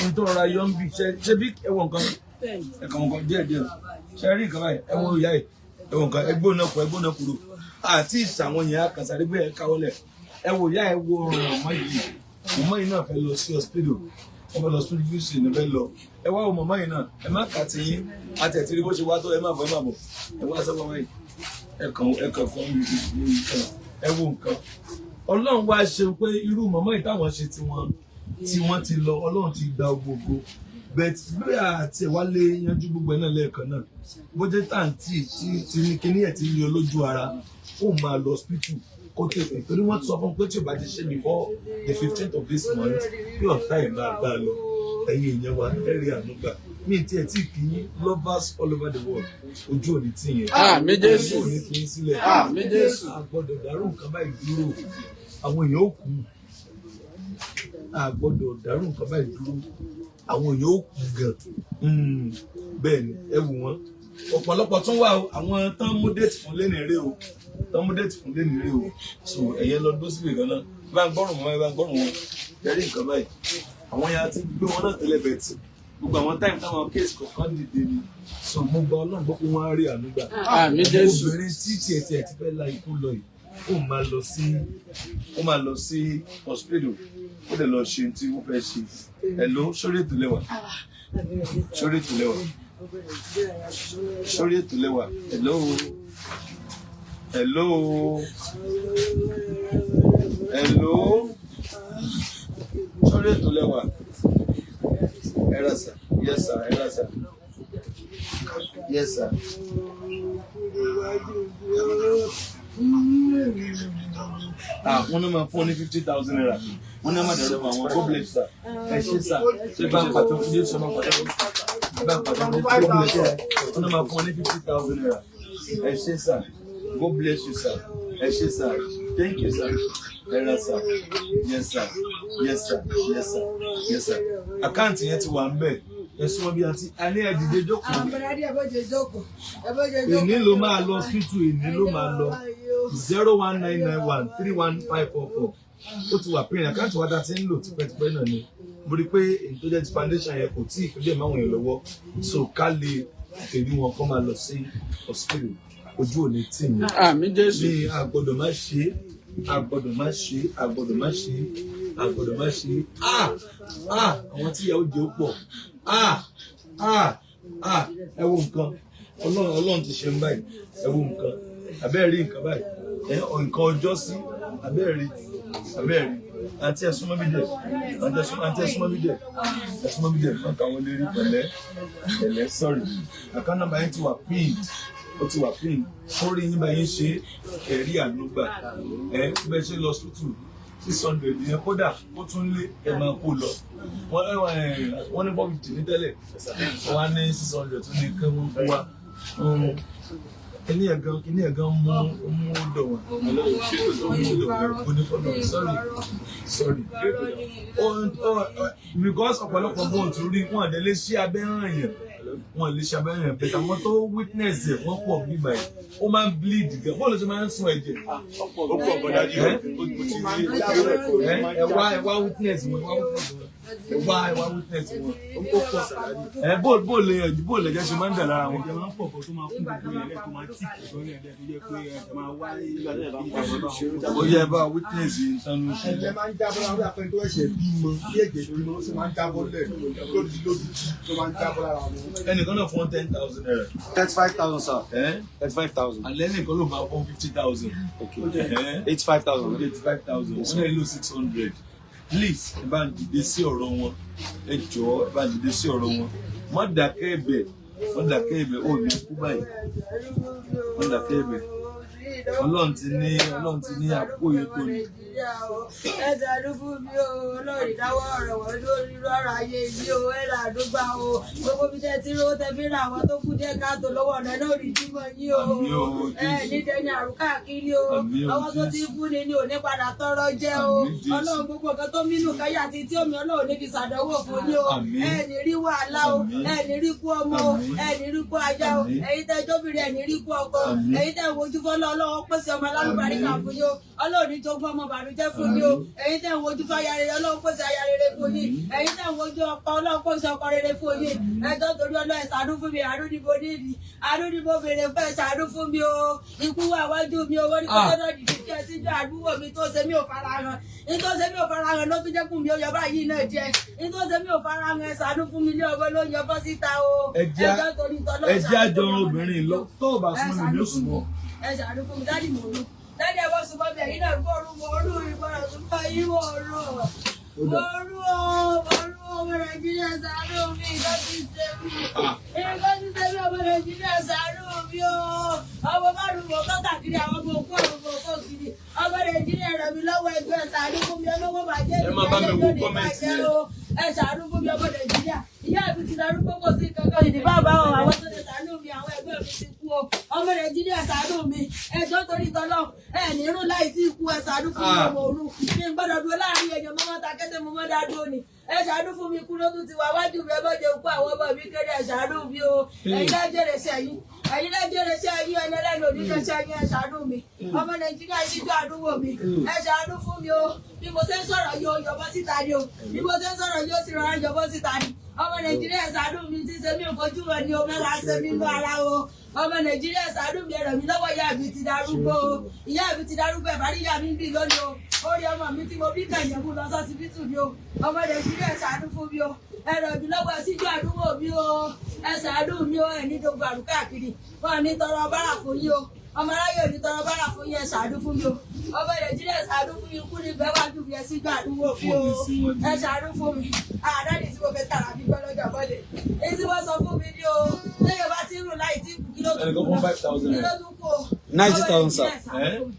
ní tó rọra yọ ń bí ṣe bí ẹwọ nǹkan ẹ̀kan nǹkan díẹ̀ ṣe rí nǹkan báyìí ẹwọ ìyá yìí ẹwọ nǹkan ẹgbóná kúrò àti ìṣàwọn yẹn àkànṣàrí bẹ́ẹ̀ káwọ́lẹ̀ ẹwọ ìyá ẹ wo ọmọ yìí náà fẹ́ lọ sí hospital wọ́n fẹ́ lọ sí use ní fẹ́ lọ ẹ wá wo mọ̀mọ́ yìí náà ẹ má kà tí yín àti ẹ̀ tí rí bó ṣe wá tó ẹ má bọ̀ ẹ wá sọ́kọ́ mọ́ yìí ẹ̀kan fún ẹ wo nǹkan ọlọ́run wá ṣe pé irú mọ̀mọ́ yìí táwọn ṣe tí wọ́n ti lọ ọlọ́run ti gba gbogbo bẹ́ẹ̀ bí àti ìwálé yanjú gbogbo ẹ̀ náà lẹ́ẹ̀kan náà bójú tàǹtì tí ní kíní ẹ̀ ti ní olójú ara ó máa lọ hospital kó tètè torí wọ́n sọ fún pé tí o bá ti ṣe before the 15th of this month bí ọ̀tá ẹ̀ máa gbá lọ ẹ̀yin ìyẹn wa ẹ̀rí ànúgbà mi tí ẹ tí kì í lovers all over the world ojú òní tí yẹn àmín Jésù òní fi ń sílẹ̀ àmín Jésù àgbọ́dọ̀ dàrú nǹkan báyìí dúró àwọn èèyàn ó kú àgbọ́dọ̀ dàrú nǹkan báyìí dúró àwọn èèyàn ó kú gan bẹ́ẹ̀ ni ẹ wù wọ́n ọ̀pọ̀lọpọ̀ tún wà àwọn tán mú déètì fún lẹ́nu eré o so ẹ̀yẹ lọ dó sílẹ̀ gan náà bá ń gbọ́rùn wọn ẹ̀rí nǹkan báyìí àwọn ya ti gbé wọn náà tẹ́lẹ̀ bẹ̀tì gbogbo àwọn táìmù táwọn kéèsì kọ̀ọ̀kan dìde ni so mo gba ọlọ́run gbọ́ pé wọ́n á rí ànúgbà àmín Jésù obìnrin tí tiẹ̀ ti fẹ́ la ikú lọ yìí ó máa lọ sí hospital ó dẹ̀ lọ ṣe tí wọ́n fẹ́ ṣe hello sórí ètò lẹ́wà hello sórí ètò lẹ́wà ẹ̀rọ sà yes sir wọ́n náà máa fún ọ ní 50,000 naira wọ́n náà máa dẹ̀rọ àwọn God bless sir ẹ ṣe sà ṣe bá ń pàtó fún Jésù náà pàtó God bless sir wọ́n náà máa fún ọ ní 50,000 naira ẹ ṣe sà God bless you sir ẹ ṣe sà thank you sir ẹ̀rọ sà yes sir àkáǹtì yẹn ti wà ń bẹ̀ ẹ̀sùn ọbí àti alẹ́ ẹ̀dìdẹ jókòó èní ló máa lọ hospital èní ló máa lọ 01991315544 ó ti wà pín àkáǹtì wa dá ti ń lò tipẹ́tipẹ́ náà ni mo rí pé èyí tó jẹ́ ti foundation yẹn kò tí ì fi dé máwọn èèyàn lọ́wọ́ so ká lè tèmi wọn kọ́ máa lọ sí hospital ojú òní tì mí àmín Jésù ní àgbọ́dọ̀ má ṣe àwọn tí ìyàwó jẹ́ ó pọ̀ ẹ wo nǹkan ọlọ́run ti ṣe ń báyìí ẹ wo nǹkan abẹ́ẹ̀rí nǹkan báyìí nǹkan ọjọ́ sí abẹ́ẹ̀rí àti ẹ̀súnmọ́ bí dẹ̀ wọ́n kàwọn lérí pẹ̀lẹ́ sọ́rí àká nọ́mbà yẹn ti wà pin ó ti wà pin orí yín báyìí ṣe ẹ̀rí ànúgbà bẹ́ẹ̀ ṣe lọ tútù 600 yẹn kódà ó tún lé ẹ máa kó lọ wọ́n ní 450 ní tẹ́lẹ̀ wọ́n á ní 600 tún ní kí wọ́n fún wa kíní ẹ̀gán mú dọ̀ wọ́n sorry because ọ̀pọ̀lọpọ̀ bó tún rí wọn àdẹ́lé sí abẹ́ràn yẹn wọn lè ṣàbẹ̀rẹ̀ yẹn pẹ̀lú àwọn tó witness ẹ̀ wọ́n pọ̀ bíbá ẹ̀ ó máa ń bleed gan bọ́ọ̀lù ṣe máa ń sun ẹ̀jẹ̀ ó pọ̀ bọ́dá jù ẹ wá witness wọn ẹ wá witness wọn ó pọ̀ sàlàyé bóòlù ẹ̀jẹ̀ ṣe máa ń dà lára wọn. ìjọba ń pọ̀ kó tó máa fún gbogbo ẹ̀rẹ́ tó máa tì kò sórí ẹ̀rẹ́ tó jẹ́ pé ẹ̀ máa wá ó yẹ bá witness yìí tán ló ṣe. ẹ̀jẹ̀ máa ń jábọ́ láwọn àpẹẹrẹ tó ẹ̀ṣẹ̀ bímọ bí ẹ̀jẹ̀ tó lọ sí máa ń jábọ́ lẹ̀ lórí tó máa ń jábọ́ lára wọn. ẹnìkan náà fún 10,000 naira. 35,000 sir. 35,000. alẹ́ nìkan ló máa fún 50,000. Okay. 85,000. 85,000. wọ́n náà lò 600. please ẹ bá ń dìde sí ọ̀rọ̀ wọn ẹ jọ̀ọ́ ẹ bá ń dìde sí ọ̀rọ̀ wọn má dákẹ́ ẹ̀bẹ̀ ó ní kú báyìí má dákẹ́ ẹ̀bẹ̀ Ọlọ́run ti ní àpò ètò ni. Ẹ ṣàánú fún mi o, Ọlọ́run ìdáwọ́ ọ̀rọ̀ wọ́n lórí lọ́rọ̀ ayé yìí o, ẹ làánú gbà o. Gbogbo bí tẹ́ tí rówó tẹ́ fi ra àwọn tó kú díẹ̀ káàtó lọ́wọ́ ọ̀nà náà rí bímọ yín o. Nídẹ̀ ni àrùn káàkiri o. Àwọn tó ti fún ni ò ní padà tọrọ jẹ o. Ọlọ́run gbogbo nǹkan tó mínú káyà àti tí omi Ọlọ́run ní fi ṣàdánwò fún yín o. Ẹ ní rí wàhálà o, ẹ ní rí kú ọmọ o, ẹ ní rí kú ajá o. Ẹ̀yin tẹ́ jóbìnrin ẹ ní rí kú ọkọ. Ẹ̀yin tẹ́ wojú fọ́lọ́ Ọlọ́run pèsè ọmọ alálùbáríkà fún yín o. Ọlọ́run ní jogún ọmọ bànújẹ́ fún yín o. Ẹ̀yin tẹ́ wojú fáyà rere Ọlọ́run pèsè aya rere fún yín. Ẹ̀yin tẹ́ wojú ọkọ Ọlọ́run pèsè ọkọ rere fún yín. Ẹjọ́ torí Ọlọ́run ẹ ṣàánú fún mi, àánú ni mo nídìí. Àánú ni mo béèrè fún ẹ ṣàánú fún mi o. Ikú wà wájú mi o, wọ́n ní kó tọ́jọ́ dìde kí ẹ síjú àdúgbò mi tó ṣe mí ò farahàn. Nítorí ṣe mí ò farahàn ló tún jẹ́ kún mi ó yọ báyìí náà jẹ. Nítorí ṣe mí ò farahàn ẹ ṣàánú fún mi ní ọgbẹ́ ló yọ bọ́ síta o. Ẹjọ́ torí tọ́lọ́ ẹ jẹ́ àjọ obìnrin lọ tó o bá súnmọ́ mi ní oṣù mọ́. Ẹ ṣàánú fún mi dádì mò ń lò. Dádì ẹ bọ́ súnmọ́ mi ẹ̀yin náà gbọ́rú ìgbọ́rọ̀ súnmọ́ yín mò ń lò. Mòrú ọmọ Nàìjíríà ṣàánú mi, nǹkan ti ṣe mí. Nǹkan ti ṣe mí ọmọ Nàìjíríà ṣàánú mi o. Ọmọ márùn-ún mọ̀ kọ́kàkiri àwọn ọmọ òkú ọ̀run mọ̀ kọ́kiri. Ọmọ Nàìjíríà rẹ̀ mi lọ́wọ́ ẹgbẹ́ ṣàánú fún mi ọlọ́wọ́ bàjẹ́ ẹ má bá mi wo kọ́mẹ́ǹtì yẹn. Ẹ ṣàánú fún mi ọmọ Nàìjíríà. Ìyá mi ti darúgbó kò sí kankan ìdí bàbá wọn àwọn tó lè ṣàánú mi àwọn ẹgbẹ́ mi ti kú o. Ọmọ Nàìjíríà ṣàánú mi. Ẹjọ́ torí tọ́lọ́ ẹ ní irun láì tí ikú ẹ ṣàánú fún mi ọmọ òru. Mi ń gbọ́dọ̀ dúró láàrin èèyàn mọ́mọ́ ta kẹ́tẹ́ mọ́mọ́ dá dúró ni. Ẹ ṣàánú fún mi kú ló tún ti wá wájú mi ẹ bọ́ jẹ òkú àwọn ọmọ mi kéré ẹ ṣàánú mi o. Ẹ̀yin lájẹrẹ sẹ́yìn. Ẹ̀yin lájẹrẹ sẹ́yìn ẹni ẹlẹ́nu oníṣẹ́ sẹ́yìn ẹ ṣàánú mi. Ọmọ Nàìjíríà ṣíjú àdúgbò mi. Ẹ ṣàánú fún mi o. Bí mo ṣe ń sọ̀rọ̀ yóò yọbọ́ síta ni o. Bí mo ṣe ń sọ̀rọ̀ yóò sì rọra yọbọ́ síta ni. Ọmọ Nàìjíríà ṣàánú mi ti ṣe mí òfojú wọn ni o mẹ́ta ṣe mí nú ara o. Ọmọ Nàìjíríà ṣàánú mi ẹ̀rọ mi lọ́wọ́ ìyá mi ti darúgbó o. Ìyá mi ti darúgbó ẹ̀ bá rí ìyá mi ń bì lónìí o. Orí ọmọ mi tí mo bí kẹ̀yìn mú lọ sọ́sibítù ni o. Ọmọ Nàìjíríà ṣàánú fún mi o. Ẹ̀rọ mi lọ́wọ́ síjú àdúgbò mi o. Ẹ ṣàánú mi o ẹ̀ ní gbogbo àrùn káàkiri. Wọ́n ní tọrọ bárà fún yín o. Ọmọ aráyè ò ní tọrọ bárà fún yín ẹ ṣàánú fún mi o. Ọmọ Nàìjíríà ṣàánú fún mi kú ní bẹ́wájú mi ẹ síjú àdúgbò mi o. Ẹ ṣàánú fún mi. Àdáni tí mo fẹ́ tàrà bí gbọ́ lọ́jọ́ bọ́dé. Èyí tí wọ́n sọ fún mi ní o. Lẹ́yìn bá ti ń rùn láì tí kí ló tún kú. Kí ló tún kú o. 90,000 sir.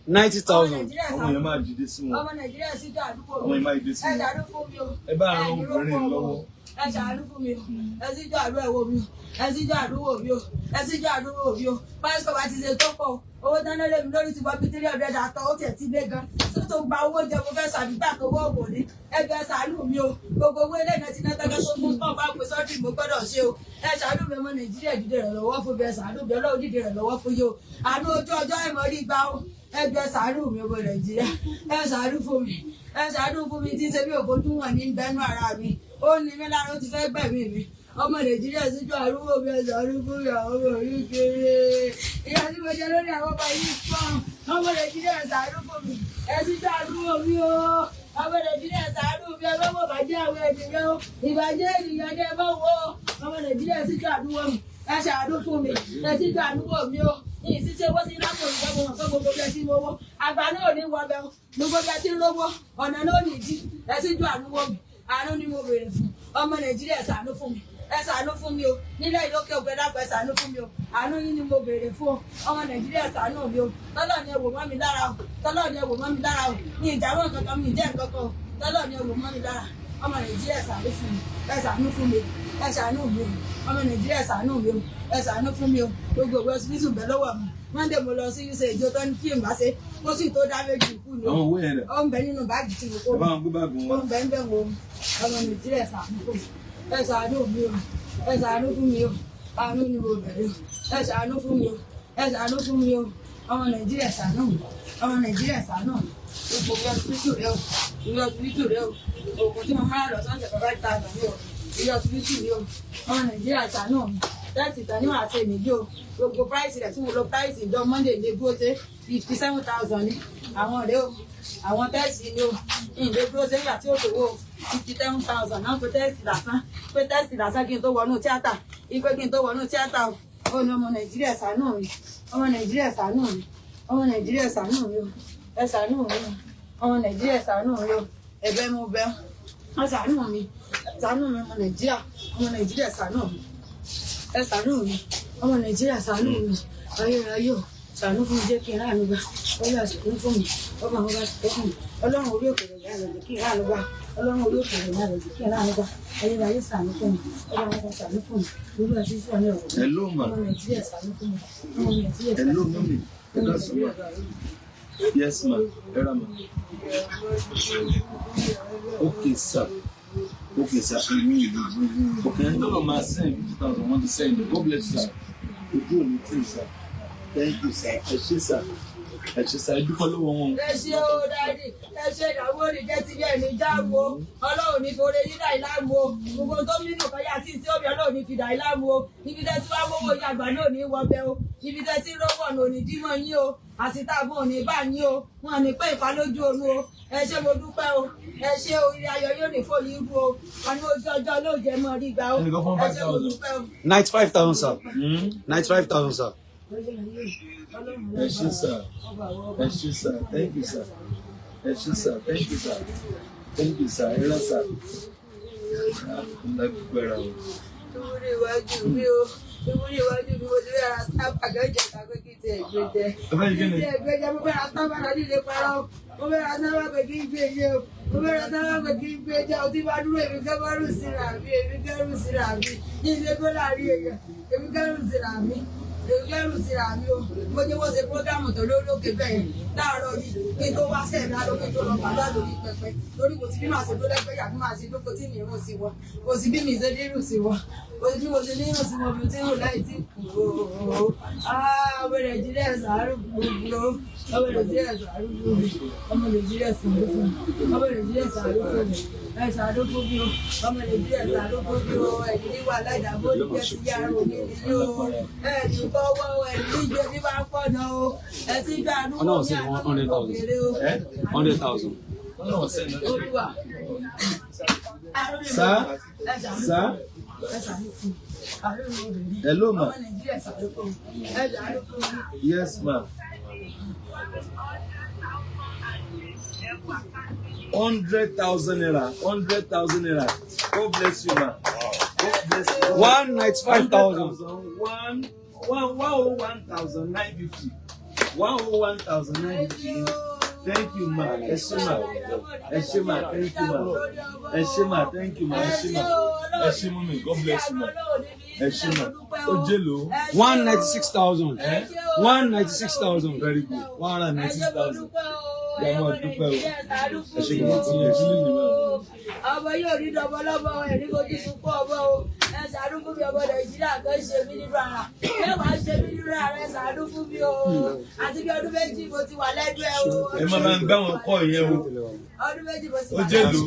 90,000. Ọmọ yẹn máa dìde sí wọn. Ọmọ Nàìjíríà síjú àdúgbò mi. Ọmọ yẹn máa dìde sí Ẹ wọn. ṣàánú fún mi o. Ẹ bá àwọn obìnrin lọ́wọ́. Ẹ ṣàánú fún mi o. Ẹ síjú àdúrà ẹ̀wọ̀ mi o. Ẹ síjú àdúrà mi o. Ẹ síjú àdúrà mi o. Pásítọ̀ bá ti ṣe tó pọ̀ o. Owó dáná lé mi lórí ti bọ́ bí 300 àtọ̀ ó tiẹ̀ ti lé gan. Tó tó gba owó jẹ mo fẹ́ ṣàdúgbà tó wọ́ òbò ní. Ẹgbẹ́ ṣàánú mi o. Gbogbo owó ilé náà ti ná tẹ́gẹ́ tó mú pọ̀ bá pè sọ́ọ̀tì mo gbọ́dọ̀ ṣe o. Ẹ ṣàánú mi ọmọ Nàìjíríà dìde rẹ̀ lọ́wọ́ fún mi. Ẹ ṣàánú mi Ọlọ́run dìde rẹ̀ lọ́wọ́ fún yín o. Àánú ojú ọjọ́ ẹ̀mọ́ rí gbà o. Ẹgbẹ́ ṣàánú mi ọmọ Nàìjíríà. Ẹ ṣàánú fún mi. Ẹ ṣàánú fún mi tí ṣe bí òfojú wọn ní bẹ́nu ara mi. Ó ní mi lára ó ti fẹ́ gbẹ̀mí mi. Ọmọ Nàìjíríà síjú àrúgbó mi ẹ̀sán àrúgbó ìyàwó mi orí kéré. Ìyá tí mo jẹ lórí àwọn ọmọ yìí pọ̀. Ọmọ Nàìjíríà ṣàánú fún mi. Ẹ síjú àrúgbó mi o. Ọmọ Nàìjíríà ṣàánú mi ẹ lọ́wọ́ bàjẹ́ àwọn ènìyàn o. Ìbàjẹ́ ènìyàn ni ẹ bá wo. Ọmọ Nàìjíríà síjú àrúgbó mi. Ẹ ṣàánú fún mi. Ẹ síjú àrúgbó mi o. Ní ìṣiṣẹ́ owó sí lápò ìjọba wọn fẹ́ gbogbo bí ẹ ti mowó. Àgbà náà ò ní wọ bẹ́ẹ̀ gbogbo bí ẹ ti ń lówó. Ọ̀nà náà ò ní jí. Ẹ síjú àrúgbó mi. Àánú ni mo béèrè fún. Ọmọ Nàìjíríà ṣàánú fún mi. Ẹ ṣàánú fún mi o. Nílẹ̀ ìlókè ògbẹ́ dàpọ̀ ẹ ṣàánú fún mi o. Àánú yín ni mo béèrè fún o. Ọmọ Nàìjíríà ṣàánú mi o. Tọ́lọ̀ ni ẹ wò mọ́ mi lára o. Tọ́lọ̀ ni ẹ wò mọ́ mi lára o. Ní ìjàmọ̀ kankan mi ìjẹ́ nǹkan kan o. Tọ́lọ̀ ni ẹ wò mọ́ mi lára. Ọmọ Nàìjíríà ṣàánú fún mi. Ẹ ṣàánú fún mi. Ẹ ṣàánú mi o. Ọmọ Nàìjíríà ṣàánú mi o. Ẹ ṣàánú fún mi o. Gbogbo ìwé ọsibítù bẹ̀ lọ́wọ́ mi. Monday mo lọ sí UC ìjọ tó ní kí n bá ṣe. Mo sì tó dá méjì kú ni. Àwọn owó yẹn rẹ̀. Ó ń bẹ nínú báàgì tí mo kó. Ẹ bá wọn gbé báàgì Ó wọn. ń bẹ ń bẹ̀ wọ́n. Ọmọ Nàìjíríà ṣàánú fún mi. Ẹ ṣàánú mi o. Ẹ ṣàánú fún mi o. Àánú ni mo bẹ̀rẹ̀ o. Ẹ ṣàánú fún mi o. Ẹ ṣàánú fún mi o. Ọmọ Nàìjíríà ṣàánú mi. Ọmọ Nàìjíríà ṣàánú mi. Gbogbo ìwé ọsibítù rẹ o. Ìwé ọsibítù rẹ o. Oògùn tí mo máa lọ sọ́ọ̀sẹ̀ bàbá ìta àgbà mi o. Ìwé ọsibítù rẹ o. Ọmọ Nàìjíríà ṣàánú mi. Tẹ́sì tán ní wàá ṣe nìjó. Gbogbo price rẹ̀ tí mo lo price ìjọ Monday lè dúró ṣe 57,000 ní. Àwọn rẹ̀ o. Àwọn tẹ́sì ni o. Ìlé dúró ṣe nígbà tí ó ṣòwò 57,000 náà pé tẹ́sì lásán. Pé tẹ́sì lásán kí n tó wọnú tíátà. Ipe kí n tó wọnú tíátà o. Ó ní ọmọ Nàìjíríà ṣàánú mi. Ọmọ Nàìjíríà ṣàánú mi. Ọmọ Nàìjíríà ṣàánú mi o. Ẹ ṣàánú mi o. Ọmọ Nàìjíríà ṣàánú mi o. Ẹ̀bẹ̀ mo bẹ̀ ọ́. Ẹ ṣàánú mi. Ṣàánú mi ọmọ Nàìjíríà. Ọmọ Nàìjíríà ṣàánú mi. Ẹ ṣàánú mi. Ọmọ Nàìjíríà ṣàánú mi. Ayérayé o. ṣàánú fún mi jẹ́ kí n ráàánú gbà ọlọ́run àṣìkò fún mi ọmọ àwọn bá ṣìkò fún mi ọlọ́run orí òkèèrè ìyá rẹ̀ jẹ́ kí n ráàánú gbà ọlọ́run orí òkèèrè ìyá rẹ̀ jẹ́ kí n ráàánú gbà ayérayé ṣàánú fún mi ọlọ́run ọba ṣàánú fún mi olú àti sísọ ní ọ̀rọ̀ Hello, ma. ọmọ nàìjíríà ṣàánú fún mi ọmọ nàìjíríà ṣàánú Hello, fún mi mommy. ọmọ nàìjíríà Yes, ma. Era, ma. Okay, sir. Okay, sir. Okay, no, ma, send 50,000. I want to send you. God bless you, sir. You do anything, sir. Thank you, sir. I see, sir. I see, sir. I do follow one. ẹ ṣé o dáàdì ẹ ṣé ìdààmú oníjẹ ti bí ẹni jáàmù o ọlọ́run ní forí yín dà ìlàmù o gbogbo tó ń nínú kan yá sí sí òbí ọlọ́run ní fi dà ìlàmù o ibi tẹ́ tí wàá mọ́wọ́ yín àgbà náà ní wọbẹ o ibi tẹ́ tí rówó ọ̀nà òní dímọ̀ yín o àsìtàbọ̀ òní bá yín o wọn ní pé ìpa lójú oorun o ẹ ṣé mo dúpẹ́ o ẹ ṣé o ilé ayọ̀ yóò ní fòyín rú o wọn ní ojú ọjọ́ lóòjẹ́ mọ́ rí gbà o ẹ ṣé mo dúpẹ́ o. 95,000, sir. 95,000, sir. I see, sir. I see, sir. Thank you, sir. I see, sir. Thank you, sir. Thank you, sir. Era, sir. Ìwúrí iwájú mi o, ìwúrí iwájú mi, mo ti fẹ́ ra sábà gẹ́gẹ́ tàbí kí ti ẹ̀gbẹ́ jẹ. Kí ti ẹ̀gbẹ́ jẹ, mo fẹ́ ra sábà lọ nílé parọ́, mo fẹ́ ra sábà pé kí n gbé jẹ o, mo fẹ́ ra sábà pé kí n gbé jẹ o, tí bá dúró èmi kẹ́rù síra mi, èmi kẹ́rù síra mi, ní ilé tó láàrin èèyàn, èmi kẹ́rù síra mi. Lẹ́rù síra mi o, mo jẹ́ wọ́n ṣe prógámù tó lórí òkè bẹ́ẹ̀ láàárọ̀ yìí kí n tó wá sẹ́ẹ̀mí alókè tó lọ pàdé lórí pẹpẹ lórí kò sí bí màá ṣe tó lẹ́gbẹ́ yàtọ̀ máa ṣe lóko tí mi rún sí wọn kò sí bí mi ṣe nírù sí wọn kò sí bí mo ṣe nírù sí wọn bí tí rò láì tí kù ooo ọmọ nàìjíríà sàárù gbogbo ọmọ nàìjíríà sàárù fún mi ọmọ nàìjíríà sàárù fún mi ọmọ nàìjíríà sàárù fún mi ẹ sàárù fún mi o ọmọ nàìjíríà sàárù fún mi o ẹ̀yìn ní wàhálà ìdààmú oníjẹ́ sí yàrá òní nìyí o ẹ̀yìn kọ́wọ́ ẹ̀yìn ìjọ bí bá ń pọ̀ náà o ẹ̀sìn ìgbà àdúgbò ní àwọn ọmọ òkèèrè o. 100,000. Sir? Sir? Hello, ma. Yes, ma. 100,000 naira. 100,000 naira. God bless you, ma. God bless you. 195,000. 101,950. 101,950. Thank you, ma. Eshima. Eshima. Thank you, ma. Eshima. Thank you, ma. Eshima. Eshima, me. God bless you, ma. Eshima. Ojelo. 196,000. 196,000. Very good. 196,000. Yàmọ̀ dúpẹ́ o. Ẹ̀ṣẹ̀ kìí ti yẹn sílẹ̀ nìyẹn. Ọmọ yóò rí dọ̀bọ̀ lọ́bọ̀ ẹ̀ ní kojú sunkún ọmọ o. Ẹ ṣàánú fún mi ọmọ Nàìjíríà kan ṣe mí nínú ara. Ẹ wàá ṣe mí nínú ara ẹ ṣàánú fún mi o. Àti bí ọdún méjì mo ti wà lẹ́gbẹ̀ẹ́ o. Ẹ máa ń gbá wọn kọ́ ìyẹn o. Ọdún méjì mo ti wà Ojelo.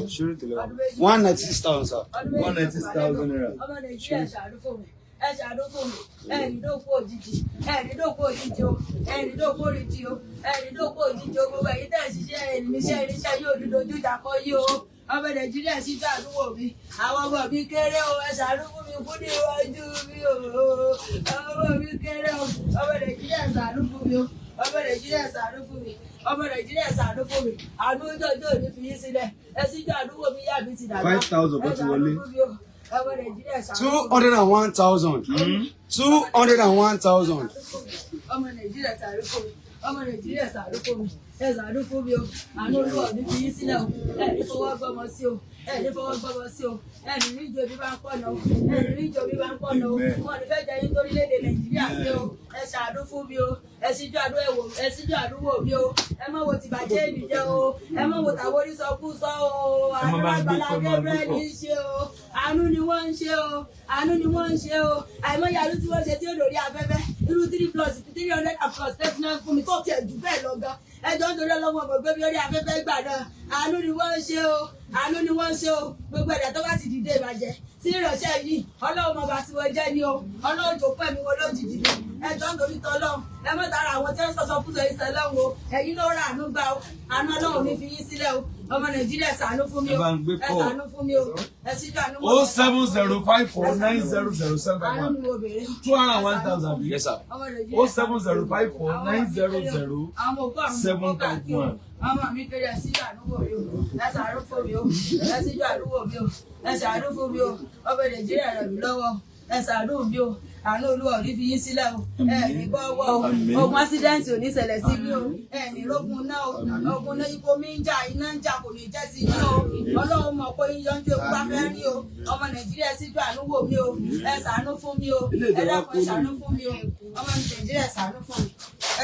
196,000, sir. 196,000 naira. Ọmọ Nàìjíríà ṣàánú fún mi. Ẹ ṣàánú fún mi. Ẹ̀rí dókú òjijì. Ẹ̀rí dókú òjijì o. Ẹ̀rí dókú òjijì o. Ẹ̀rí dókú òjijì o. Gbogbo ẹ̀yin tẹ̀ ṣiṣẹ́ ìrìnsẹ̀ ìrìnsẹ̀ yóò di dojú ìjà kọ yí o. Ọmọ Nàìjíríà sì tó àdúgbò mi. Àwọn ọmọ mi kéré o. Ẹ ṣàánú fún mi kú ní iwájú mi o. Àwọn ọmọ mi kéré o. Ọmọ Nàìjíríà ṣàánú fún mi o. Ọmọ Nàìjíríà ṣàánú fún mi. Ọmọ Nàìjíríà ṣàánú fún mi. Àánú ìjọ́jọ́ ò ní fi yín sílẹ̀. Ẹ sì jẹ́ àdúgbò mi yá mi ti dàgbà. 5,000 bó ti wọlé. 201,000. 201,000. Ọmọ Nàìjíríà ṣàánú fún mi. Ọmọ Nàìjíríà ṣàánú fún mi. Ẹ ṣàánú fún mi o. Àánú olúwa ní fi yín sílẹ̀ o. Ẹ ní fọwọ́ gbọmọ sí o. Ẹ ní fọwọ́ gbọmọ sí o. Ẹ ní rí ìjọ bí bá ń pọ̀ náà o. Ẹ ní rí ìjọ bí bá ń pọ̀ náà o. Wọ́n ní fẹ́ jẹ yín torílẹ̀-èdè Nàìjíríà sí o. Ẹ ṣàánú fún mi o. Ẹ síjú àdúgbò mi o. Ẹ má wo tìbàjẹ́ ènìyàn o. Ẹ má wo tàwọn onísọkúsọ o. Àánú Agbala Gabriel ń ṣe o. Àánú ni wọ́n ń ṣe o. Àánú ni wọ́n ń ṣe o. Àìmọye àánú tí wọ́n ṣe tí ó lórí afẹ́fẹ́. Irú 300+ tẹ́sí náà fún mi tó tiẹ̀ jù bẹ́ẹ̀ lọ gan. Ẹjọ́ nítorí ọlọ́mọ ọmọ gbé mi lórí afẹ́fẹ́ gbà náà. Àánú ni wọ́n ń ṣe o. Àánú ni wọ́n ń ṣe o. Gbogbo ẹ̀dá tó bá ti dìde ìbàjẹ́ sí ìránṣẹ́ yìí Ọlọ́run ọba tí wọ́n jẹ́ ni o. Ọlọ́run jò pẹ̀mí wọn lójijì ni. Ẹjọ́ nítorí tọ́lọ́run ẹ mọ́ tara àwọn tí wọ́n sọ̀sọ̀ kúsọ̀ ìṣẹ́ lọ́wọ́ o. Ẹ̀yin ló ra àánú gbà o. Àánú Ọlọ́run ní fi yín sílẹ̀ o. Ọmọ Nàìjíríà ṣàánú fún mi o. Ẹ ṣàánú fún mi o. Ẹ síjú àánú wọn. 07054900751. Àánú ni mo bèrè. 201,000. Yes, sir. Ọmọ Nàìjíríà. 07054900751. Ọmọ mi kéré ẹ síjú àdúgbò mi o. Ẹ ṣàánú fún mi o. Ẹ síjú àdúgbò mi o. Ẹ ṣàánú fún mi o. Ọmọ Nàìjíríà ràn mí lọ́wọ́. ẹ ṣàánú mi o àánú olúwa ò ní fi yín sílẹ̀ o ẹ ní gbọ́wọ́ o ogun accident ò ní ṣẹlẹ̀ sí mi o ẹ ní rógun náà o ogun náà ipò mi ń jà iná ń jà kò ní jẹ́ sí yín o ọlọ́run mọ̀ pé yíyan tí ewu bá fẹ́ rí o ọmọ nàìjíríà síjú àánú wò mí o ẹ ṣàánú fún mi o ẹ dákun ẹ ṣàánú fún mi o ọmọ nàìjíríà ṣàánú fún mi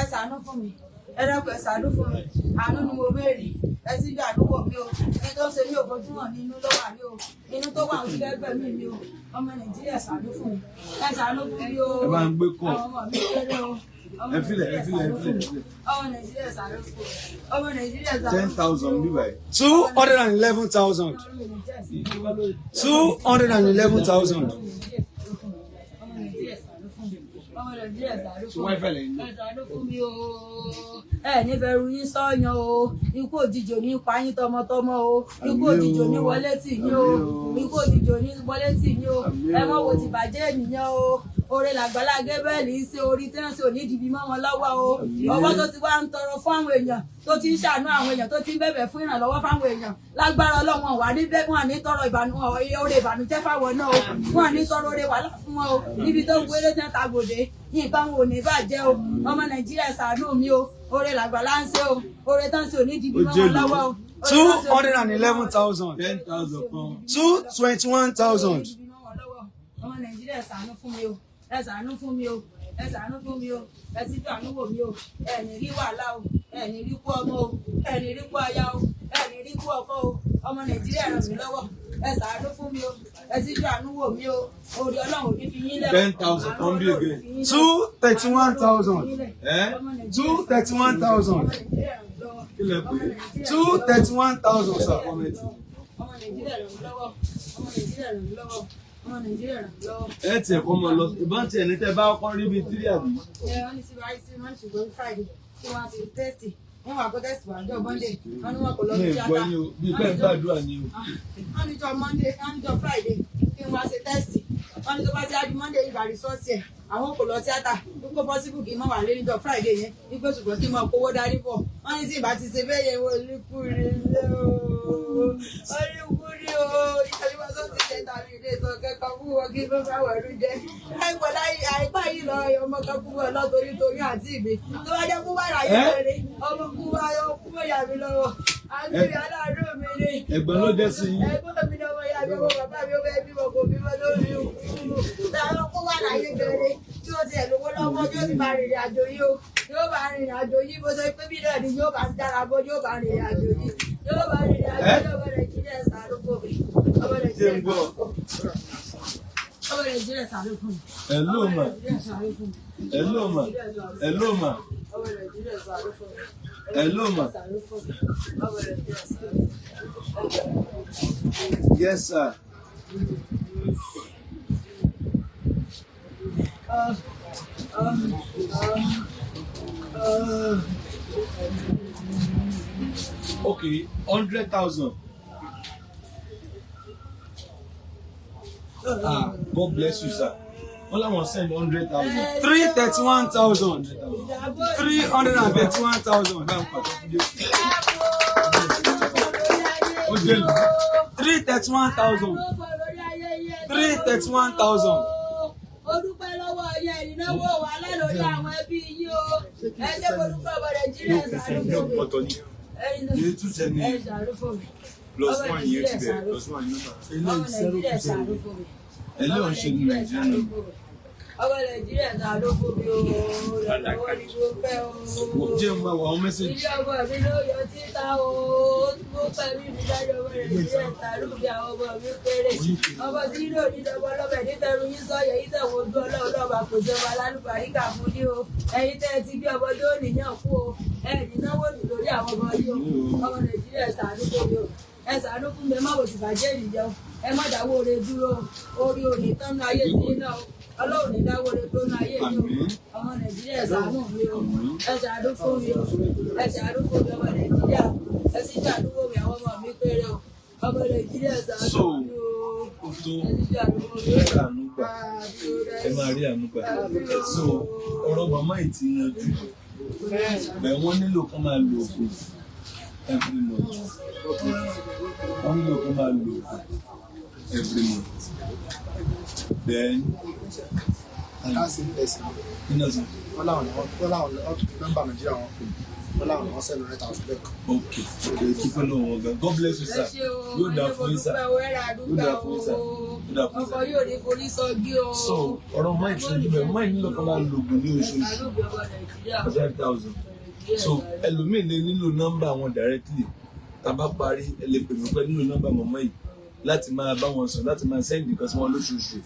ẹ ṣàánú fún mi ẹ dákun ẹ ṣàánú fún mi àánú ni mo béèrè ẹ síjú àánú wò mí o ní tó ń ṣe mí ò fojú hàn nínú ló wà ní o inú tó wà ń fẹ́ gbẹ̀mí mi o ọmọ nàìjíríà ṣàánú fún mi ẹ ṣàánú fún mi o ẹ máa ń gbé kọ́ àwọn ọmọ mi kéré o ẹ filẹ̀ ọmọ nàìjíríà ṣàánú fún mi ọmọ nàìjíríà ṣàánú 10,000 bí báyìí. 211,000. 211,000. ẹ nífẹ̀ẹ́ ru yín sọ́yàn o ikú òjijì ní pa yín tọmọtọmọ o ikú òjijì ní wọlé tì yín o ikú òjijì ní wọlé tì yín o ẹ mọ̀ wo ti bàjẹ́ ènìyàn o oore làgbàlá gébẹ́ẹ̀lì ń ṣe orí tí wọ́n ṣe òní ìdìbí mọ́ wọn lọ́wọ́ o ọwọ́ tó ti wá ń tọrọ fún àwọn èèyàn tó ti ń ṣàánú àwọn èèyàn tó ti ń bẹ̀bẹ̀ fún ìrànlọ́wọ́ fáwọn èèyàn lágbára ọlọ́run wà ní bẹ́ẹ̀ wọn ní tọrọ oore ìbànújẹ́ fáwọn náà o wọn ní tọrọ oore wàhálà fún wọn o níbi tó ń gbélé tí wọ́n ta gbòde nǹkan wọn ò ní bàjẹ́ o ọmọ nàìjíríà ṣàánú mi o oore làgbàlá ń ṣe o oore tán ṣe òní ìdìbí mọ́ wọn lọ́wọ́ o. 211,000. 10,000 kan. 221,000. ọmọ nàìjíríà ṣàánú fún mi o ẹ ṣàánú fún mi o ẹ ṣàánú fún mi o ẹ sì tún àánú wò mí o ẹ ní rí wàhálà o ẹ ní rí kú ọmọ o ẹ ní rí kú aya o ẹ ní rí kú ọkọ o ọmọ nàìjíríà ràn mí lọ́wọ́ ẹ ṣàánú fún mi o ẹ sì tún àánú wò mí o orí ọlọ́run ò ní fi yín lẹ̀ 10,000 kan bí again. 231,000. Eh? 231,000. Kí lẹ pè é? 231,000, sir. ọmọ nàìjíríà ràn mí lọ́wọ́ ọmọ nàìjíríà ràn mí lọ́wọ́ ọmọ nàìjíríà ràn mí lọ́wọ́. Ẹ tiẹ̀ kọ́ mọ lọ ìbọn tiẹ̀ ní tẹ́ bá kọ́ rí bíi 3 àbí. wọ́n ní síbi àìsí wọ́n ṣùgbọ́n friday tí wọ́n á ti tẹ́sì wọ́n wà kó tẹ́sì wà jọ monday wọ́n ní wọn kò lọ Mi sí ì gbọ́ tíátà yín o, bí pẹ́ ń gbàdúrà ni o. wọ́n ní jọ monday wọ́n ní jọ friday kí wọ́n á ṣe tẹ́sì wọ́n ní tó bá ti á di monday ìgbà rìsọ́ọ̀sì ẹ̀ àwọn kò lọ tíátà wípé possible kí n má wà lé níjọ friday yẹn wípé ṣùgbọ́n kí n máa kówó darí bọ̀ wọ́n ní tí ìbá ti ṣe bẹ́ẹ̀ yẹn wọ́n ní kúrì lé o wọ́n ní kúrì o ìṣàlùwà tó ti ṣe tàbí ilé ìtàn kẹ́kọ̀ọ́ fún wọn kí ló bá wọ̀ ẹ̀rú jẹ́ àìpá yìí lọ ọmọ kan kú wọn lọ torí torí àti ìgbé tó bá jẹ́ kú wà láyé rẹ̀ ọmọ kú wá yọ kú mọ̀ yà mí lọ́wọ́ àgbèrè aláàánú mi ni Ẹ̀gbọ́n ló jẹ́ sí yín. ẹ̀gbọ́n mi lọ́wọ́ yà mí ọmọ bàbá mi ó fẹ́ bímọ kò bímọ lórí ikú táwọn kó wà láyé gẹ̀rẹ́ tí ó ti ẹ̀ lówó lọ́wọ́ yóò ti máa rìnrìn àjò yìí o yóò bá rìnrìn àjò yìí bó ṣe pé bí náà ni yóò bá dára bó yóò bá rìnrìn àjò yìí yóò bá rìnrìn àjò yìí ọmọ nàìjíríà ṣàánú fún mi ọmọ nàìjíríà ṣàánú fún mi ọmọ nàìjíríà ṣàánú fún mi Hello ma. Hello ma. Hello ma. ọmọ nàìjíríà ṣàánú fún mi. Hello ma. Yes sir. Okay, 100,000. God bless you, sir. All I want to send 100,000. 331,000. 331,000. 331,000. 331,000. Ó dúpẹ́ lọ́wọ́ yẹn ìnáwó wàhálà lórí àwọn ẹbí yín o ẹ jẹ́ kó dúpẹ́ ọmọ nàìjíríà ṣàánú fún mi ẹ ṣàánú fún mi ọmọ nàìjíríà ṣàánú fún mi ọmọ nàìjíríà ṣàánú fún mi Hello, ọmọ nàìjíríà ṣàánú fún mi ọmọ nàìjíríà ṣàánú fún mi o ìrànlọ́wọ́ ni mo fẹ́ o Jẹ́ ń bá wa àwọn mẹ́sẹ̀jì. ilé ọmọ mi ló yọ títà o mo pẹ̀lú ìdájọ́ ọmọ nàìjíríà ṣàánú bí àwọn ọmọ mi péré ọmọ tí yìí lòdì lọ́wọ́ lọ́bẹ̀ nífẹ̀ẹ́rù yín sọ́yẹ̀ yìí tẹ̀wọ́ ojú ọlọ́run lọ́ba kò jọba alálùbáríkà fún yín o ẹ̀yin tẹ́ ẹ ti bí ọmọ yóò nìyàn kú o ẹ̀ẹ́dì náwó nì lórí àwọn ọmọ yìí o ọmọ nàìjíríà ṣàánú fún mi o ẹ ṣàánú fún mi ẹ má wò ti bàjẹ́ ènìyàn o ẹ má dáwọ́ oore dúró orí òní tán ní ayé sí iná o ọlọ́run ní dáwọ́ oore tó ní ayé mi o ọmọ nàìjíríà ṣàánú mi o ẹ ṣàánú fún mi o ẹ ṣàánú fún mi ọmọ nàìjíríà ẹ sì ṣàánú fún mi àwọn ọmọ mi péré o ọmọ nàìjíríà ṣàánú mi o Ó tó ẹ sì ṣàánú fún mi ẹ rí àánú gbà. Ẹ máa rí àánú gbà. So ọ̀rọ̀ màmá yìí ti yanjú. Bẹ́ẹ̀ wọ́n nílò kán máa lo òògùn every month. Wọ́n nílò kán máa lo òògùn. every month. Then That's it, person. you know so Wọ́n láwọn nọ́mbà Nàìjíríà wọn pè. Wọ́n láwọn wọ́n sẹ́nu 9,000 lẹ́kọ̀ọ́. okay keep on on gan. God bless you sir. Yóò dà fún yín sir. Yóò dà fún yín sir. Yóò dà fún yín ọkọ sir. yóò ní forí sọgí o. So ọ̀rọ̀ máa ń ṣojú bẹ́ẹ̀ máa ń nílò kan máa ń lo oògùn ní oṣooṣù Àlóbi ọmọ Nàìjíríà. 5,000. So ẹlòmíì lè nílò nọ́mbà wọn directly tá a bá parí ẹ lè pè mí pé nílò nọ́mbà mọ̀mọ́ yìí láti máa bá wọn sọ láti máa send nǹkan sí wọn lóṣooṣù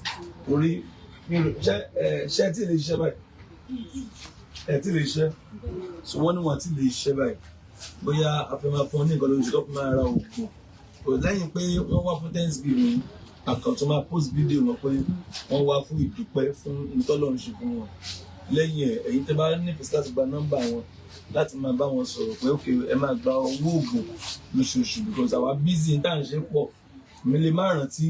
orí ṣe tí lè ṣiṣẹ́ báyìí ẹ tí lè ṣiṣẹ́ so wọ́n ní wọn tí lè ṣiṣẹ́ báyìí bóyá a fẹ́ máa fún ọ ní nǹkan lóṣù tó fi máa ra oògùn kò lẹ́yìn pé wọ́n wá fún Thanksgiving àkàntún máa post video wọn pé wọ́n wá fún ìdúpẹ́ fún ìtọ́lọ́run ṣe fún wọn lẹ́yìn ẹ̀ ẹ̀yin tẹ́ bá nífẹ̀ẹ́ láti gba nọ́mbà wọn láti máa bá wọn sọ̀rọ̀ pé ok ẹ máa gba owó oògùn lóṣooṣù because àwa busy tá à ń ṣe pọ̀ mi lè má rántí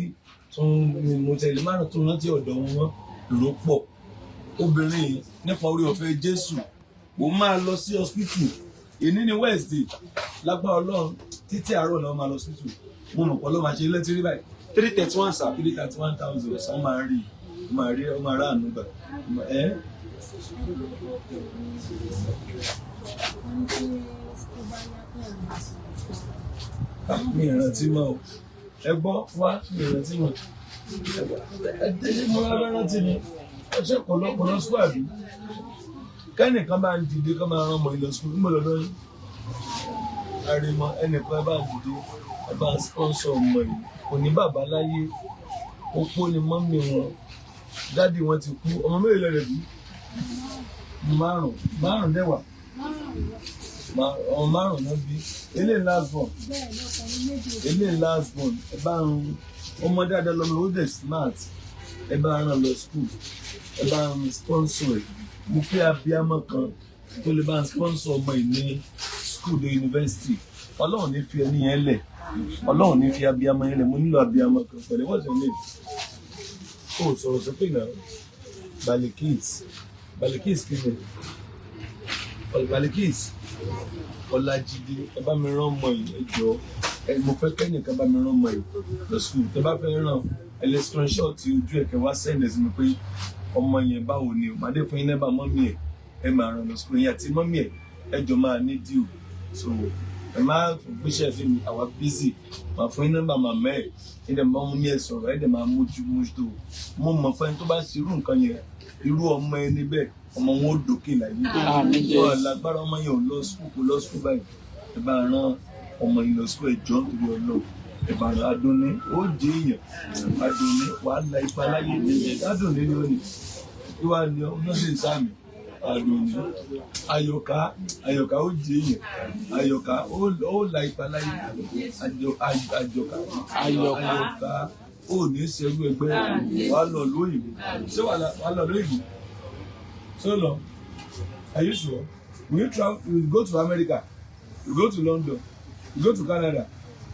mo tẹ̀lé má rántí ọ̀dọ̀ wọn ló pọ̀ obìnrin nípa orí ọ̀fẹ́ Jésù mo máa lọ sí hospital èní ní Wednesday lágbára Ọlọ́run títí àárọ̀ náà máa lọ hospital mo mọ̀ pọ̀ ló máa ṣe létí rí báyìí 331 sir. 331,000 wọ́n máa rà àánú gbà ẹ́. Mi ìrántí mọ́ o ẹ gbọ́ wá mi ìrántí mọ́ ẹ tẹ́lẹ̀ mo rárá rántí ni ẹ ṣe pọ̀lọpọ̀lọ sùkúl àbí kẹ́nìkan bá ń dìde kọ́ máa rán ọmọ ilẹ̀ sùkúl nígbà lọ́dọ́ yìí àrèmọ ẹnìkan bá ń dìde ẹ bá ń sponsor ọmọ yìí kò ní bàbá láyé opó ni mọ́mí wọn dádì wọn ti kú ọmọ mẹ́rin lẹ́rẹ̀ bí márùn dẹ́wà ọmọ márùn náà bí eléyìí last born ẹ bá ń ọmọ dáadáa lọmọ ó dẹ̀ smart ẹ bá rán lọ school ẹ bá ń sponsor ẹ mo fẹ́ abiyamọ kan tó lè bá ń sponsor ọmọ yìí ní school dé university Ọlọ́run ní fi ẹni yẹn lẹ̀ Ọlọ́run ní fi abiyamọ yẹn lẹ̀ mo nílò abiyamọ kan pẹ̀lú what's your name kó o sọ̀rọ̀ sókè náà Balikis kìíní Balikis Ọlájídé ẹ bá mi rán ọmọ yìí ẹ jọ̀ọ́ mo fẹ́ kẹ́nìkan bá mi rán ọmọ yìí lọ school tẹ bá fẹ́ ràn ẹ lè screenshot ojú ẹ̀ kẹ́ wá send ẹ̀ sí mi pé ọmọ yẹn báwo ni o màdé fún yín nẹ́bà mọ́mí ẹ̀ ẹ máa ràn lọ school yẹn àti mọ́mí ẹ̀ ẹ jọ máa ní deal so ẹ máa gbéṣẹ́ fún mi àwa busy máa fún yín nẹ́bà màmá ẹ̀ ẹ dẹ̀ máa mú mi ẹ̀ sọ̀rọ̀ ẹ dẹ̀ máa mójútó mo mọ̀ pé tó bá ṣe irú nǹkan yẹn irú ọmọ ẹni bẹ́ẹ̀ ọmọ wọn ò dókè láyé wọn lágbára ọmọ yẹn ò lọ school kò lọ school báyìí ẹ bá rán ọmọ yìí lọ school ẹjọ́ nítorí Ọlọ́run ẹ bá rán Adúnní ó jẹ èèyàn Adúnní wàá la ipa láyé Adúnní ni ó ní kí wàá ní ọlọ́sẹ̀ sáàmì Adúnní Àyọ̀ká ó jẹ èèyàn Àyọ̀ká ó la ipa láyé Àyọ̀ká ó ní sẹ́rú ẹgbẹ́ wàá lọ lóyìnbó ṣé wàá lọ lóyìnbó so long are you sure will you travel you will go to America you go to London you go to Canada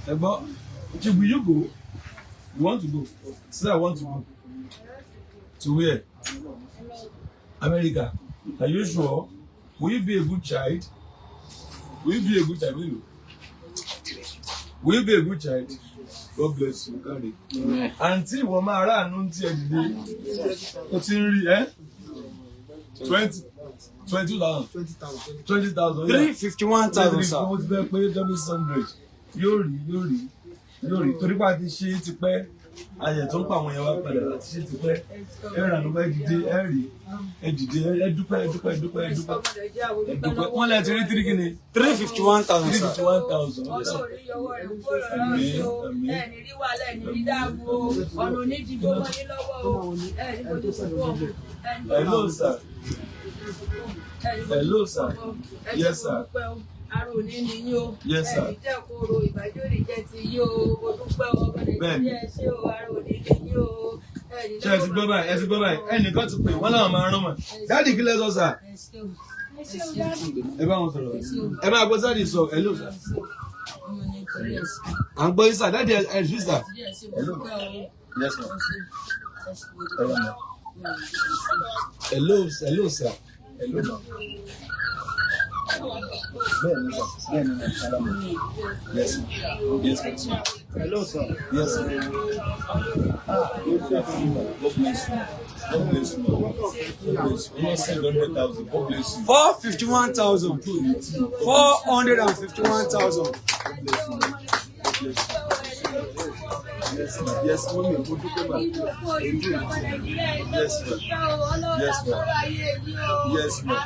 ẹ̀gbọ́n will you go you want to go say I want to go to where America are you sure will you be a good child will you be a good child will you be a good child God bless you carry àǹtí ìwọ máa ráàánú tí ẹ dìde ó ti ń rí ẹ 20,000 351,000 sir. mo ti fẹ́ pé $100 yóò rí torí pa ti ṣe ti pẹ́ ayẹ̀ tó ń pa àwọn yẹn wá padà láti ṣe ti pẹ́ ẹ ràn ló bá dìde ẹ dìde ẹ dúpẹ́ wọ́n lẹ ti rí 3 kí ni 351,000 sir. 351,000 hello sir yes sir Àrò ní ni yín o. Yes, sir. Ẹ̀yin jẹ́ kóró ìbàjọ́ ní jẹ́ ti yín o. Mo dúpẹ́ ọmọ Nàìjíríà ṣé o. Àrò ní ni yín o. ṣe ẹ ti gbọ́ báyìí ẹnìkan ti pè wọ́n láwọn máa rán mọ̀ dáàdì kí lẹ́sọ̀ sà ẹ bá wọn sọ̀rọ̀ ẹ bá gbọ́ sáàdì sọ hello sà à ń gbọ́ yín sà dáàdì ẹ ṣí sà hello yes ma hello sà hello ma Yes, yes, sir. Hello, sir. Yes, sir. God bless you. God bless you. God bless you. 700,000. God bless you. 451,000. 451,000. Yes, ma'am. Yes, mommy. Yes, ma'am. Yes, ma'am. Yes, ma'am.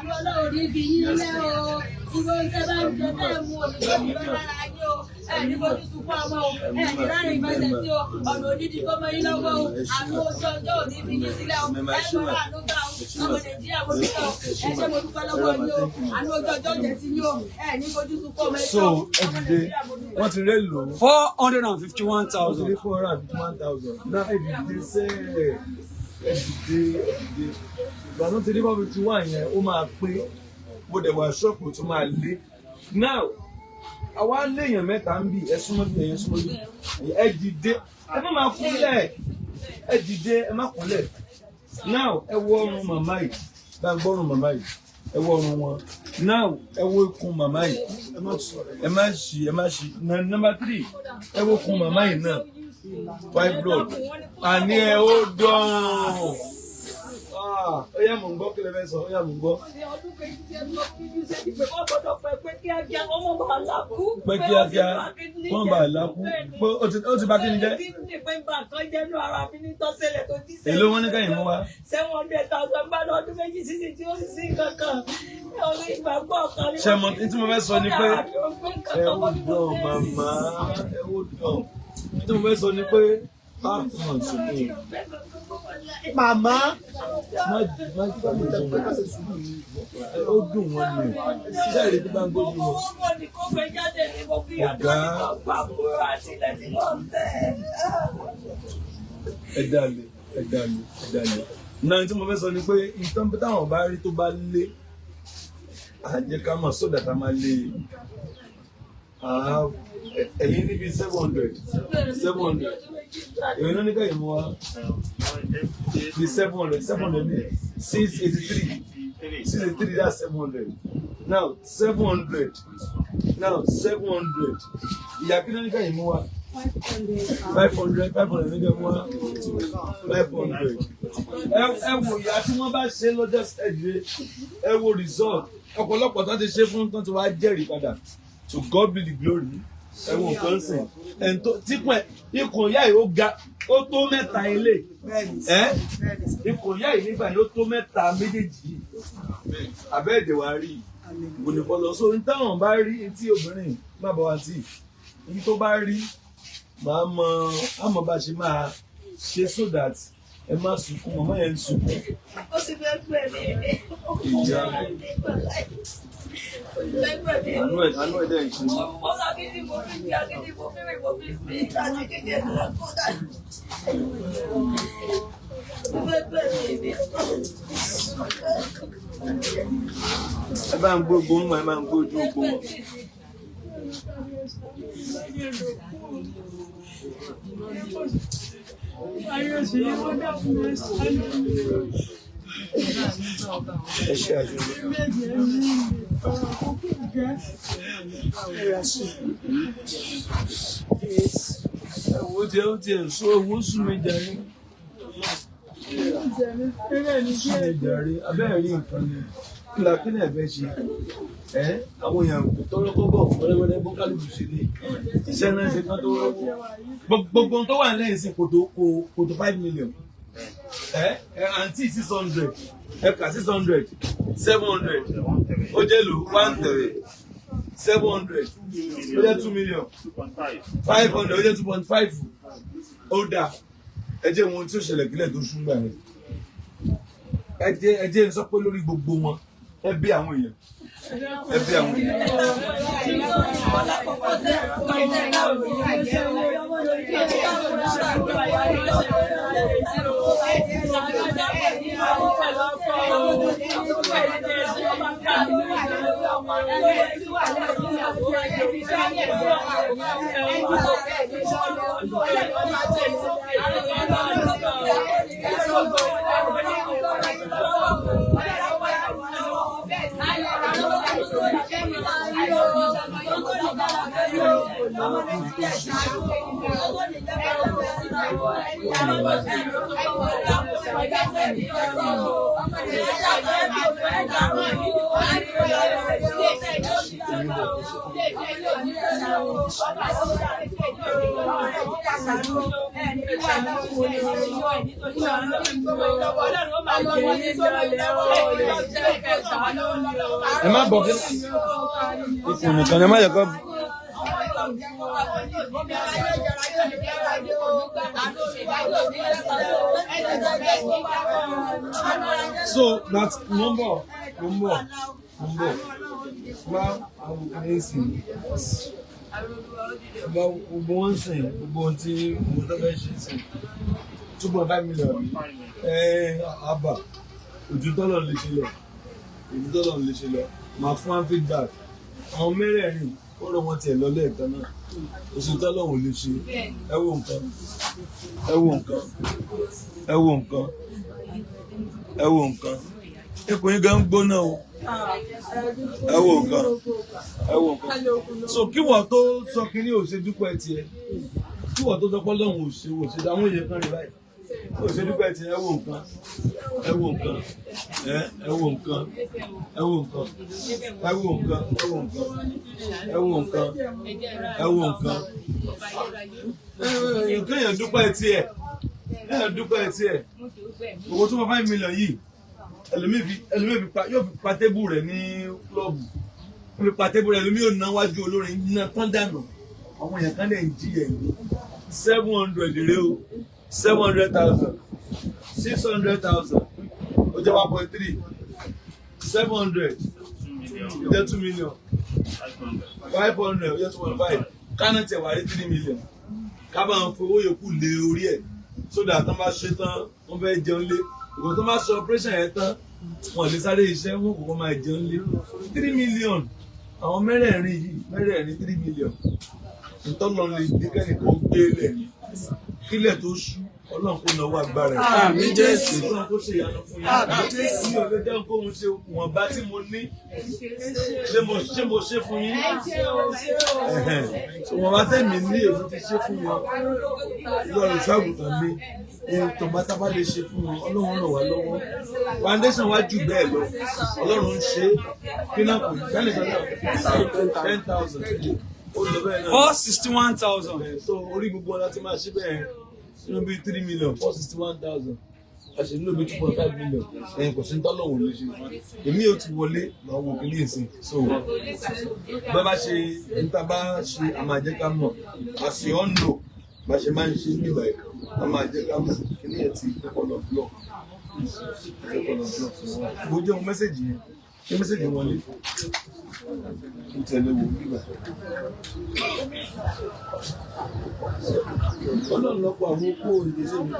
ẹni fojú sunkún ọmọ o ẹni láàrin ìfẹsẹ̀ sí o ọ̀nà òdìdí kọ́mọ yín lọ́wọ́ o àwọn ojú ọjọ́ òní fi yín sílẹ̀ o ẹni wọ́n rà ló gbà o ọmọ nàìjíríà mo dúpẹ́ o ẹ ṣé mo dúpẹ́ lọ́wọ́ yín o àwọn ojú ọjọ́ jẹ́ sí yín o ẹni fojú sunkún ọmọ So, every wọ́n ti rẹ́ lò ó. 451,000. 451,000. Now, every day say, ìgbà tó ti rí 451 yẹn, ó máa pé bó dẹ̀ wà ṣọ́ọ̀pù tó máa lé. Now, àwa léèyàn mẹ́ta ń bì ẹ súnmọ́ bí ẹ̀yẹ súnmọ́ bí ẹ dìde ẹ má máa kúnlẹ̀ ẹ dìde ẹ má kúnlẹ̀. Now, ẹ wo ọrùn màmá yìí bá ń gbọ́rùn màmá yìí ẹ wo ọrùn wọn. Now, ẹ wo ikùn màmá yìí ẹ má ṣì. Number 3, ẹ wo ikùn màmá yìí náà fibroid àní ẹ ó dán. Ó yá mò ń gbọ́ kí lè fẹ́ sọ ó yá mò ń gbọ́. Pé kíákíá wọ́n bá lákú pé ó ti bá kí ni jẹ́. Èló wọn ní kẹ́yìn mú wa. 700,000 gbádùn ọdún méjì sísì tí ó sì sí kankan orí ìgbàgbọ́ ọ̀kan ní. Ṣé mo tí mo fẹ́ sọ ni pé ẹ ó dán màmá ẹ ó dán tí mo fẹ́ sọ ni pé wọ́n sunkún. Màmá ó dùn wọ́n ni sẹ́ẹ̀rì tí bá ń gbójú wọn. Ọ̀gá ẹ dalẹ̀. Náà tí mo fẹ́ sọ ni pé nǹkan táwọn bá rí tó bá lé àjẹkámọ̀ sódà tá máa lé ẹ̀yìn níbi 700 èyí náà ní káyìí mú wa bí 700 ní 683 that's 700 now 700 ìyá kí náà ní káyìí mú wa 500 ní káyìí mú wa 500 ẹ wò ìyá tí wọ́n bá ṣe lọ́jọ́ ẹ̀jẹ̀ ẹ wò result ọ̀pọ̀lọpọ̀ tó ti ṣe fún tó ti wá jẹ́rìí padà. To God be the glory. Ẹ wo nǹkan sìn. Típọ̀ ikùn ìyá yìí ó ga ó tó mẹ́ta ilé. Ikùn ìyá yìí nígbà yìí ó tó mẹ́ta méjèèjì. Àbẹ́ẹ̀dẹ̀ wá rí. Gbòdìfọ̀lọ́ so ní táwọn bá rí tí obìnrin má bọ̀ wá tì. Ní tó bá rí màá mọ bá ṣe máa ṣe so that ẹ má sunkún màmá yẹn ń sunkún. Ó sì fẹ́ pẹ̀ mí. Ìyá àánú ẹ̀dá ìṣe. Mo sọ kí ni mo fi gbé akéde mo fi rìn mo fi fi àti kéde lọ kódà. Mo fẹ́ pẹ̀ mí. Ẹ bá ń gbógun ẹ máa ń gbójú ogun. Ẹ ṣe àjọyọ̀. Owó tí ó ti ẹ̀ sọ owó sùn mi jàre. Sùn mi jàre abẹ́rẹ́ rí nǹkan ni kí ni ẹ̀fẹ́ ṣe àwọn èèyàn tọrọ kọ́ bọ̀ wẹ́rẹ́wẹ́rẹ́ bó kálukú sí ni iṣẹ́ náà ṣe kán tó rọ́wọ́ gbogbo tó wà lẹ́yìn sí kò tó 5 million àǹtí 600 ẹ̀ka 600 700 ó jẹ́ lò 1 700 ó jẹ́ 2 million 500 ó jẹ́ 2.5 ó dà ẹ jẹ́ wọn tí ó ṣẹlẹ̀ kílẹ̀ tó ṣúgbà rẹ̀ ẹ jẹ́ ń sọ pé lórí gbogbo wọn ẹ bí àwọn èèyàn. ẹ má bọ̀ kí ikùn nìkan ẹ má yẹ kó. So that's number wá àwọn ọkùnrin sì gbogbo wọn sìn gbogbo ohun tí mo tó fẹ́ ṣe sìn 2.5 million àbá òjútọ́lọ̀ lè ṣe lọ máa fún one feedback àwọn mẹ́rẹ̀ẹ̀rin ó lọ wọn tiẹ̀ lọ lẹ́ẹ̀kan náà òṣìṣẹ́ lọ́wọ́ lè ṣe ẹ wo nǹkan ẹkùn yín gan gbóná o ẹ wo nǹkan so kí wọ́n tó sọ kínní ò ṣe dúpẹ́ tiẹ̀ kí wọ́n tó sọ pé lọ́hùn ò ṣe àwọn èèyàn kan rí báyìí ò ṣe dúpẹ́ tiẹ̀ ẹ wo nǹkan kéèyàn dúpẹ́ tiẹ̀ owó tó 5 million yìí ẹlòmíì yóò fi pa tébù rẹ̀ ní klọ́ọ̀bù wọ́n fi pa tébù rẹ̀ ẹlòmíì yóò ná wájú olórin iná tán dànù àwọn èèyàn kan lè ń jí ẹ̀ ní 700 rèé o 700,000 600,000 ó jẹ́ 1.3 700 ó jẹ́ 2 million 500 ó jẹ́ 2.5 kánà tẹ̀ wá rí 3 million kábà ń fowó yòókù lé orí ẹ̀ sódà tán bá ṣe tán wọ́n fẹ́ jẹun lé ìgbà tó bá ṣe operation yẹn tán wọ́n lè sáré iṣẹ́ wọn kò kọ́ máa jẹun lé 3 million àwọn mẹ́rẹ̀ẹ̀rin 3 million ìtọ́nà lè ní kẹ́nìkan gbé lẹ̀ kílẹ̀ tó ṣú ọlọ́run kó náwó agbára ẹ̀. Àmín Jésù. ọlọ́run kó ṣe ìyanu fún yín. Àmín Jésù. mi ò lè jẹun kó mo ṣe wọ̀nba tí mo ní ṣé mo ṣe fún yín. wọ̀nba tẹ̀mí ní èyí ti ṣe fún wọn lọ́rùn ṣàgùtàn mi tòmátà bá lè ṣe fún wọn ọlọ́run ràn wá lọ́wọ́ foundation wá jù bẹ́ẹ̀ lọ ọlọ́run ń ṣe pínàpù $10,000 ó lọ bẹ́ẹ̀ náà. 461,000. so orí gbogbo ọ̀la ti máa ṣe bẹ́ẹ̀ nínú bíi 3 million 461,000 àṣẹ nínú bíi 2.5 million ẹ̀yìn kò sí tọ́lọ́wọ̀ lè ṣe èmi ò ti wọlé lọ́wọ́ wò kí ní ìsìn so bẹ́ẹ̀ bá ṣe níta bá ṣe a máa jẹ́ ká mọ̀ àṣẹ ọ̀nà bá ṣe máa ń ṣe nígbà yìí a máa jẹ́ ká mọ̀ kí ní ẹ̀ ti kọ́kọ́lọ́ blọ̀ bó jẹ́ ohun mẹ́sẹ̀jì yẹn kí mẹ́sẹ̀jì wọlé ń tẹ̀lé wò nígbà ọlọ́run lọ́pọ̀ àwọn okó ìdíje mi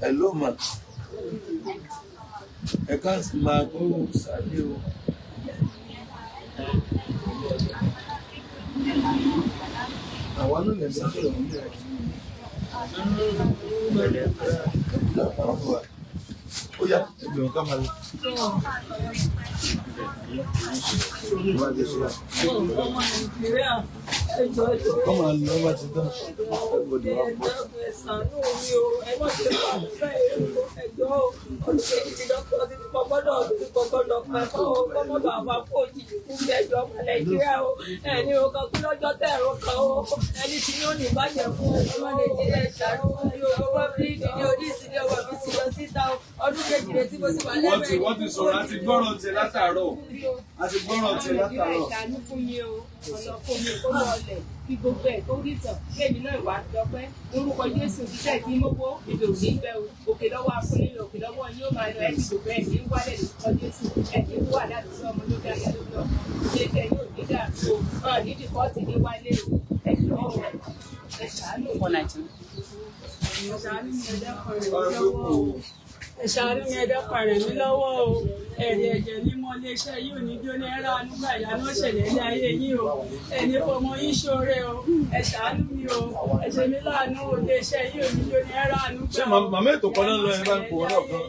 hello ma ẹ̀ka máa kó sáré o. àwọn náà lè sáré ọ̀hún ní ó yá ẹgbẹ̀rún ká máa lọ. Come on, no matter what. Everybody wọ́n ti sọ̀rọ̀ àti gbọ́ràn tẹ látàárọ̀ àti gbọ́ràn tẹ látàárọ̀. Ọ̀nà fún mi kó lọlẹ̀ kí gbogbo ẹ̀ tó rí tàn kéèmí náà wà dọ́pẹ́ orúkọ Jésù iṣẹ́ tí mọ́wó èdè òní gbẹ òkè lọ́wọ́ afúnilẹ̀ òkè lọ́wọ́ yóò máa lọ ẹ̀sìn gbogbo ẹ̀ ní wálẹ̀ lórúkọ Jésù ẹ̀kí wà láti sọ ọmọ lórí ayé lórí ọmọ iléeṣẹ́ yóò ní dàrú o hàn nídìí kọ́ọ̀tì ní wálé o ẹ̀sìn lọ́wọ́ ẹ̀ ṣàánú ẹ̀ṣàánú mi ẹ̀dẹ́pà rẹ̀ mí lọ́wọ́ o ẹ̀rì ẹ̀jẹ̀ mímọ́ iléeṣẹ́ yìí ò ní jóná ẹ̀rọ ànúgbà ìyanu ṣẹlẹ̀ ní ayé yìí o ẹni fọmọ yín ṣoore o ẹ̀ṣàánú mi o ẹ̀ṣẹ̀ mi láàánú o iléeṣẹ́ yìí ò ní jóná ẹ̀rọ ànúgbà. ṣé màmá ètò kan náà lọ ẹ bá ń kó wọn náà kan.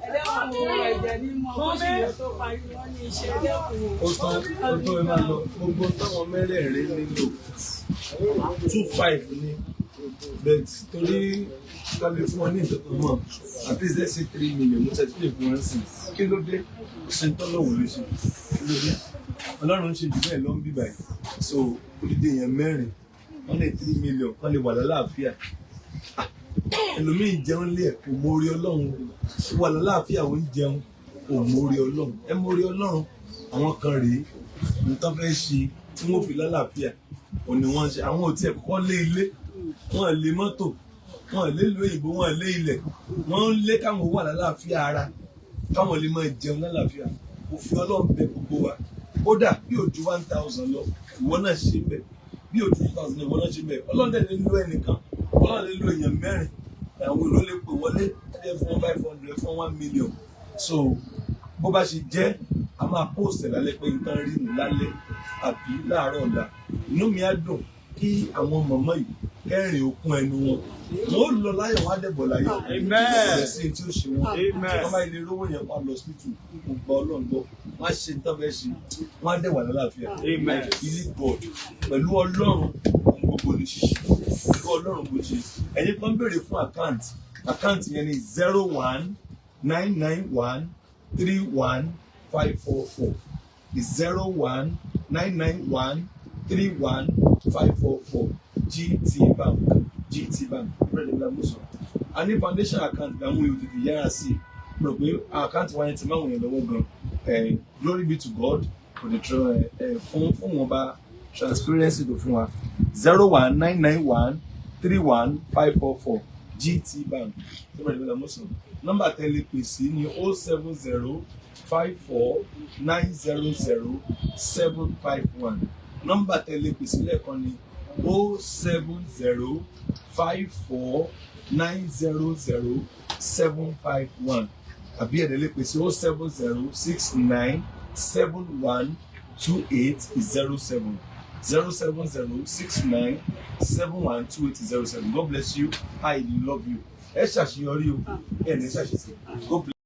ẹlẹ́wọ̀n wo ẹ̀jẹ̀ ní mọ́ bó ṣe yẹ tó parí wọ́n ní iṣẹ́ ẹlẹ́kùn. ó tó ẹ máa lọ gbogbo táwọn mẹ́rẹ̀ẹ̀rin nílò 2.5 ní bet torí kálí fún wọn ní ìtọ́jú mọ́ at least let's say 3 million mo tẹ̀sí lè fún wọn sí kí ló dé ṣe ń tọ́lọ́wọ́ ló ṣe kí ló dé ọlọ́run ń ṣe jù bẹ́ẹ̀ lọ ń bí báyìí so odidi èèyàn mẹ́rin wọ́n lè 3 million wọ́n lè wà lálàáfíà ẹlòmíì jẹun lé ẹ̀ kò mórí ọlọ́run wà lálàáfíà ó ń jẹun kò mórí ọlọ́run ẹ mórí ọlọ́run àwọn kan rèé nǹkan fẹ́ ṣe tí wọ́n fi lálàáfíà ò ní wọ́n ṣe àwọn ò tiẹ̀ kọ́ lé ilé wọ́n lé mọ́tò wọ́n lé ìlú òyìnbó wọ́n lé ilẹ̀ wọ́n ń lé káwọn wà lálàáfíà ara káwọn lè máa jẹun lálàáfíà òfin ọlọ́run bẹ gbogbo wa kódà bí ojú 1,000 lọ ìwọ náà ṣe bẹ bí ojú 2,000 ìwọ náà ṣe bẹ ọlọ́run dẹ̀ lè lo ẹnìkan ọlọ́run lè lo èèyàn mẹ́rin àwọn èlò lè pè wọlé ẹ fún 500 fún 1 million so bó bá ṣe jẹ́ a máa post ẹ̀ lálẹ́ pé nǹkan rí nù lálẹ́ àbí láàárọ̀ ọ̀la inú mi á dùn kí àwọn mọ̀mọ́ yìí kẹrin òkun ẹnu wọn wọn ó lọ láyọ̀ wọn á dẹ̀bọ̀ láyọ̀ ìbẹ̀rẹ̀ sí tí ó ṣe wọn wọn bá ilé rówó yẹn pa lọ síbítù gbogbo ọlọ́run gbọ́ wọn á ṣe tán fẹ́ ṣe wọn á dẹ̀wà lálàáfíà ilé god pẹ̀lú ọlọ́run ohun gbogbo ní ṣíṣe pẹ̀lú ọlọ́run kò ṣe ẹ̀yin kan béèrè fún àkáǹtì yẹn ní 01991315544 01991315544 GT Bank Brother Blamuso a ní foundation account làwọn èèyàn tètè yára sí i rò pé àkáǹtì wáyé ti máa wọ̀nyẹn lọ́wọ́ gan glory be to God for the fún wọn bá transparency tó fún wa 01991315544 GT Bank Brother Blamuso nọ́mbà tẹ́lẹ̀ pè sí ní 07054900751 nọ́mbà tẹ́lẹ̀ pè sí lẹ́ẹ̀kan ní 07054900751 àbí ẹ̀dẹ̀ lè pè sí 07069712807 07069712807. God bless you. I love you. Ẹ ṣàṣeyọrí o, ẹ ní ṣàṣeyọrí. God bless you.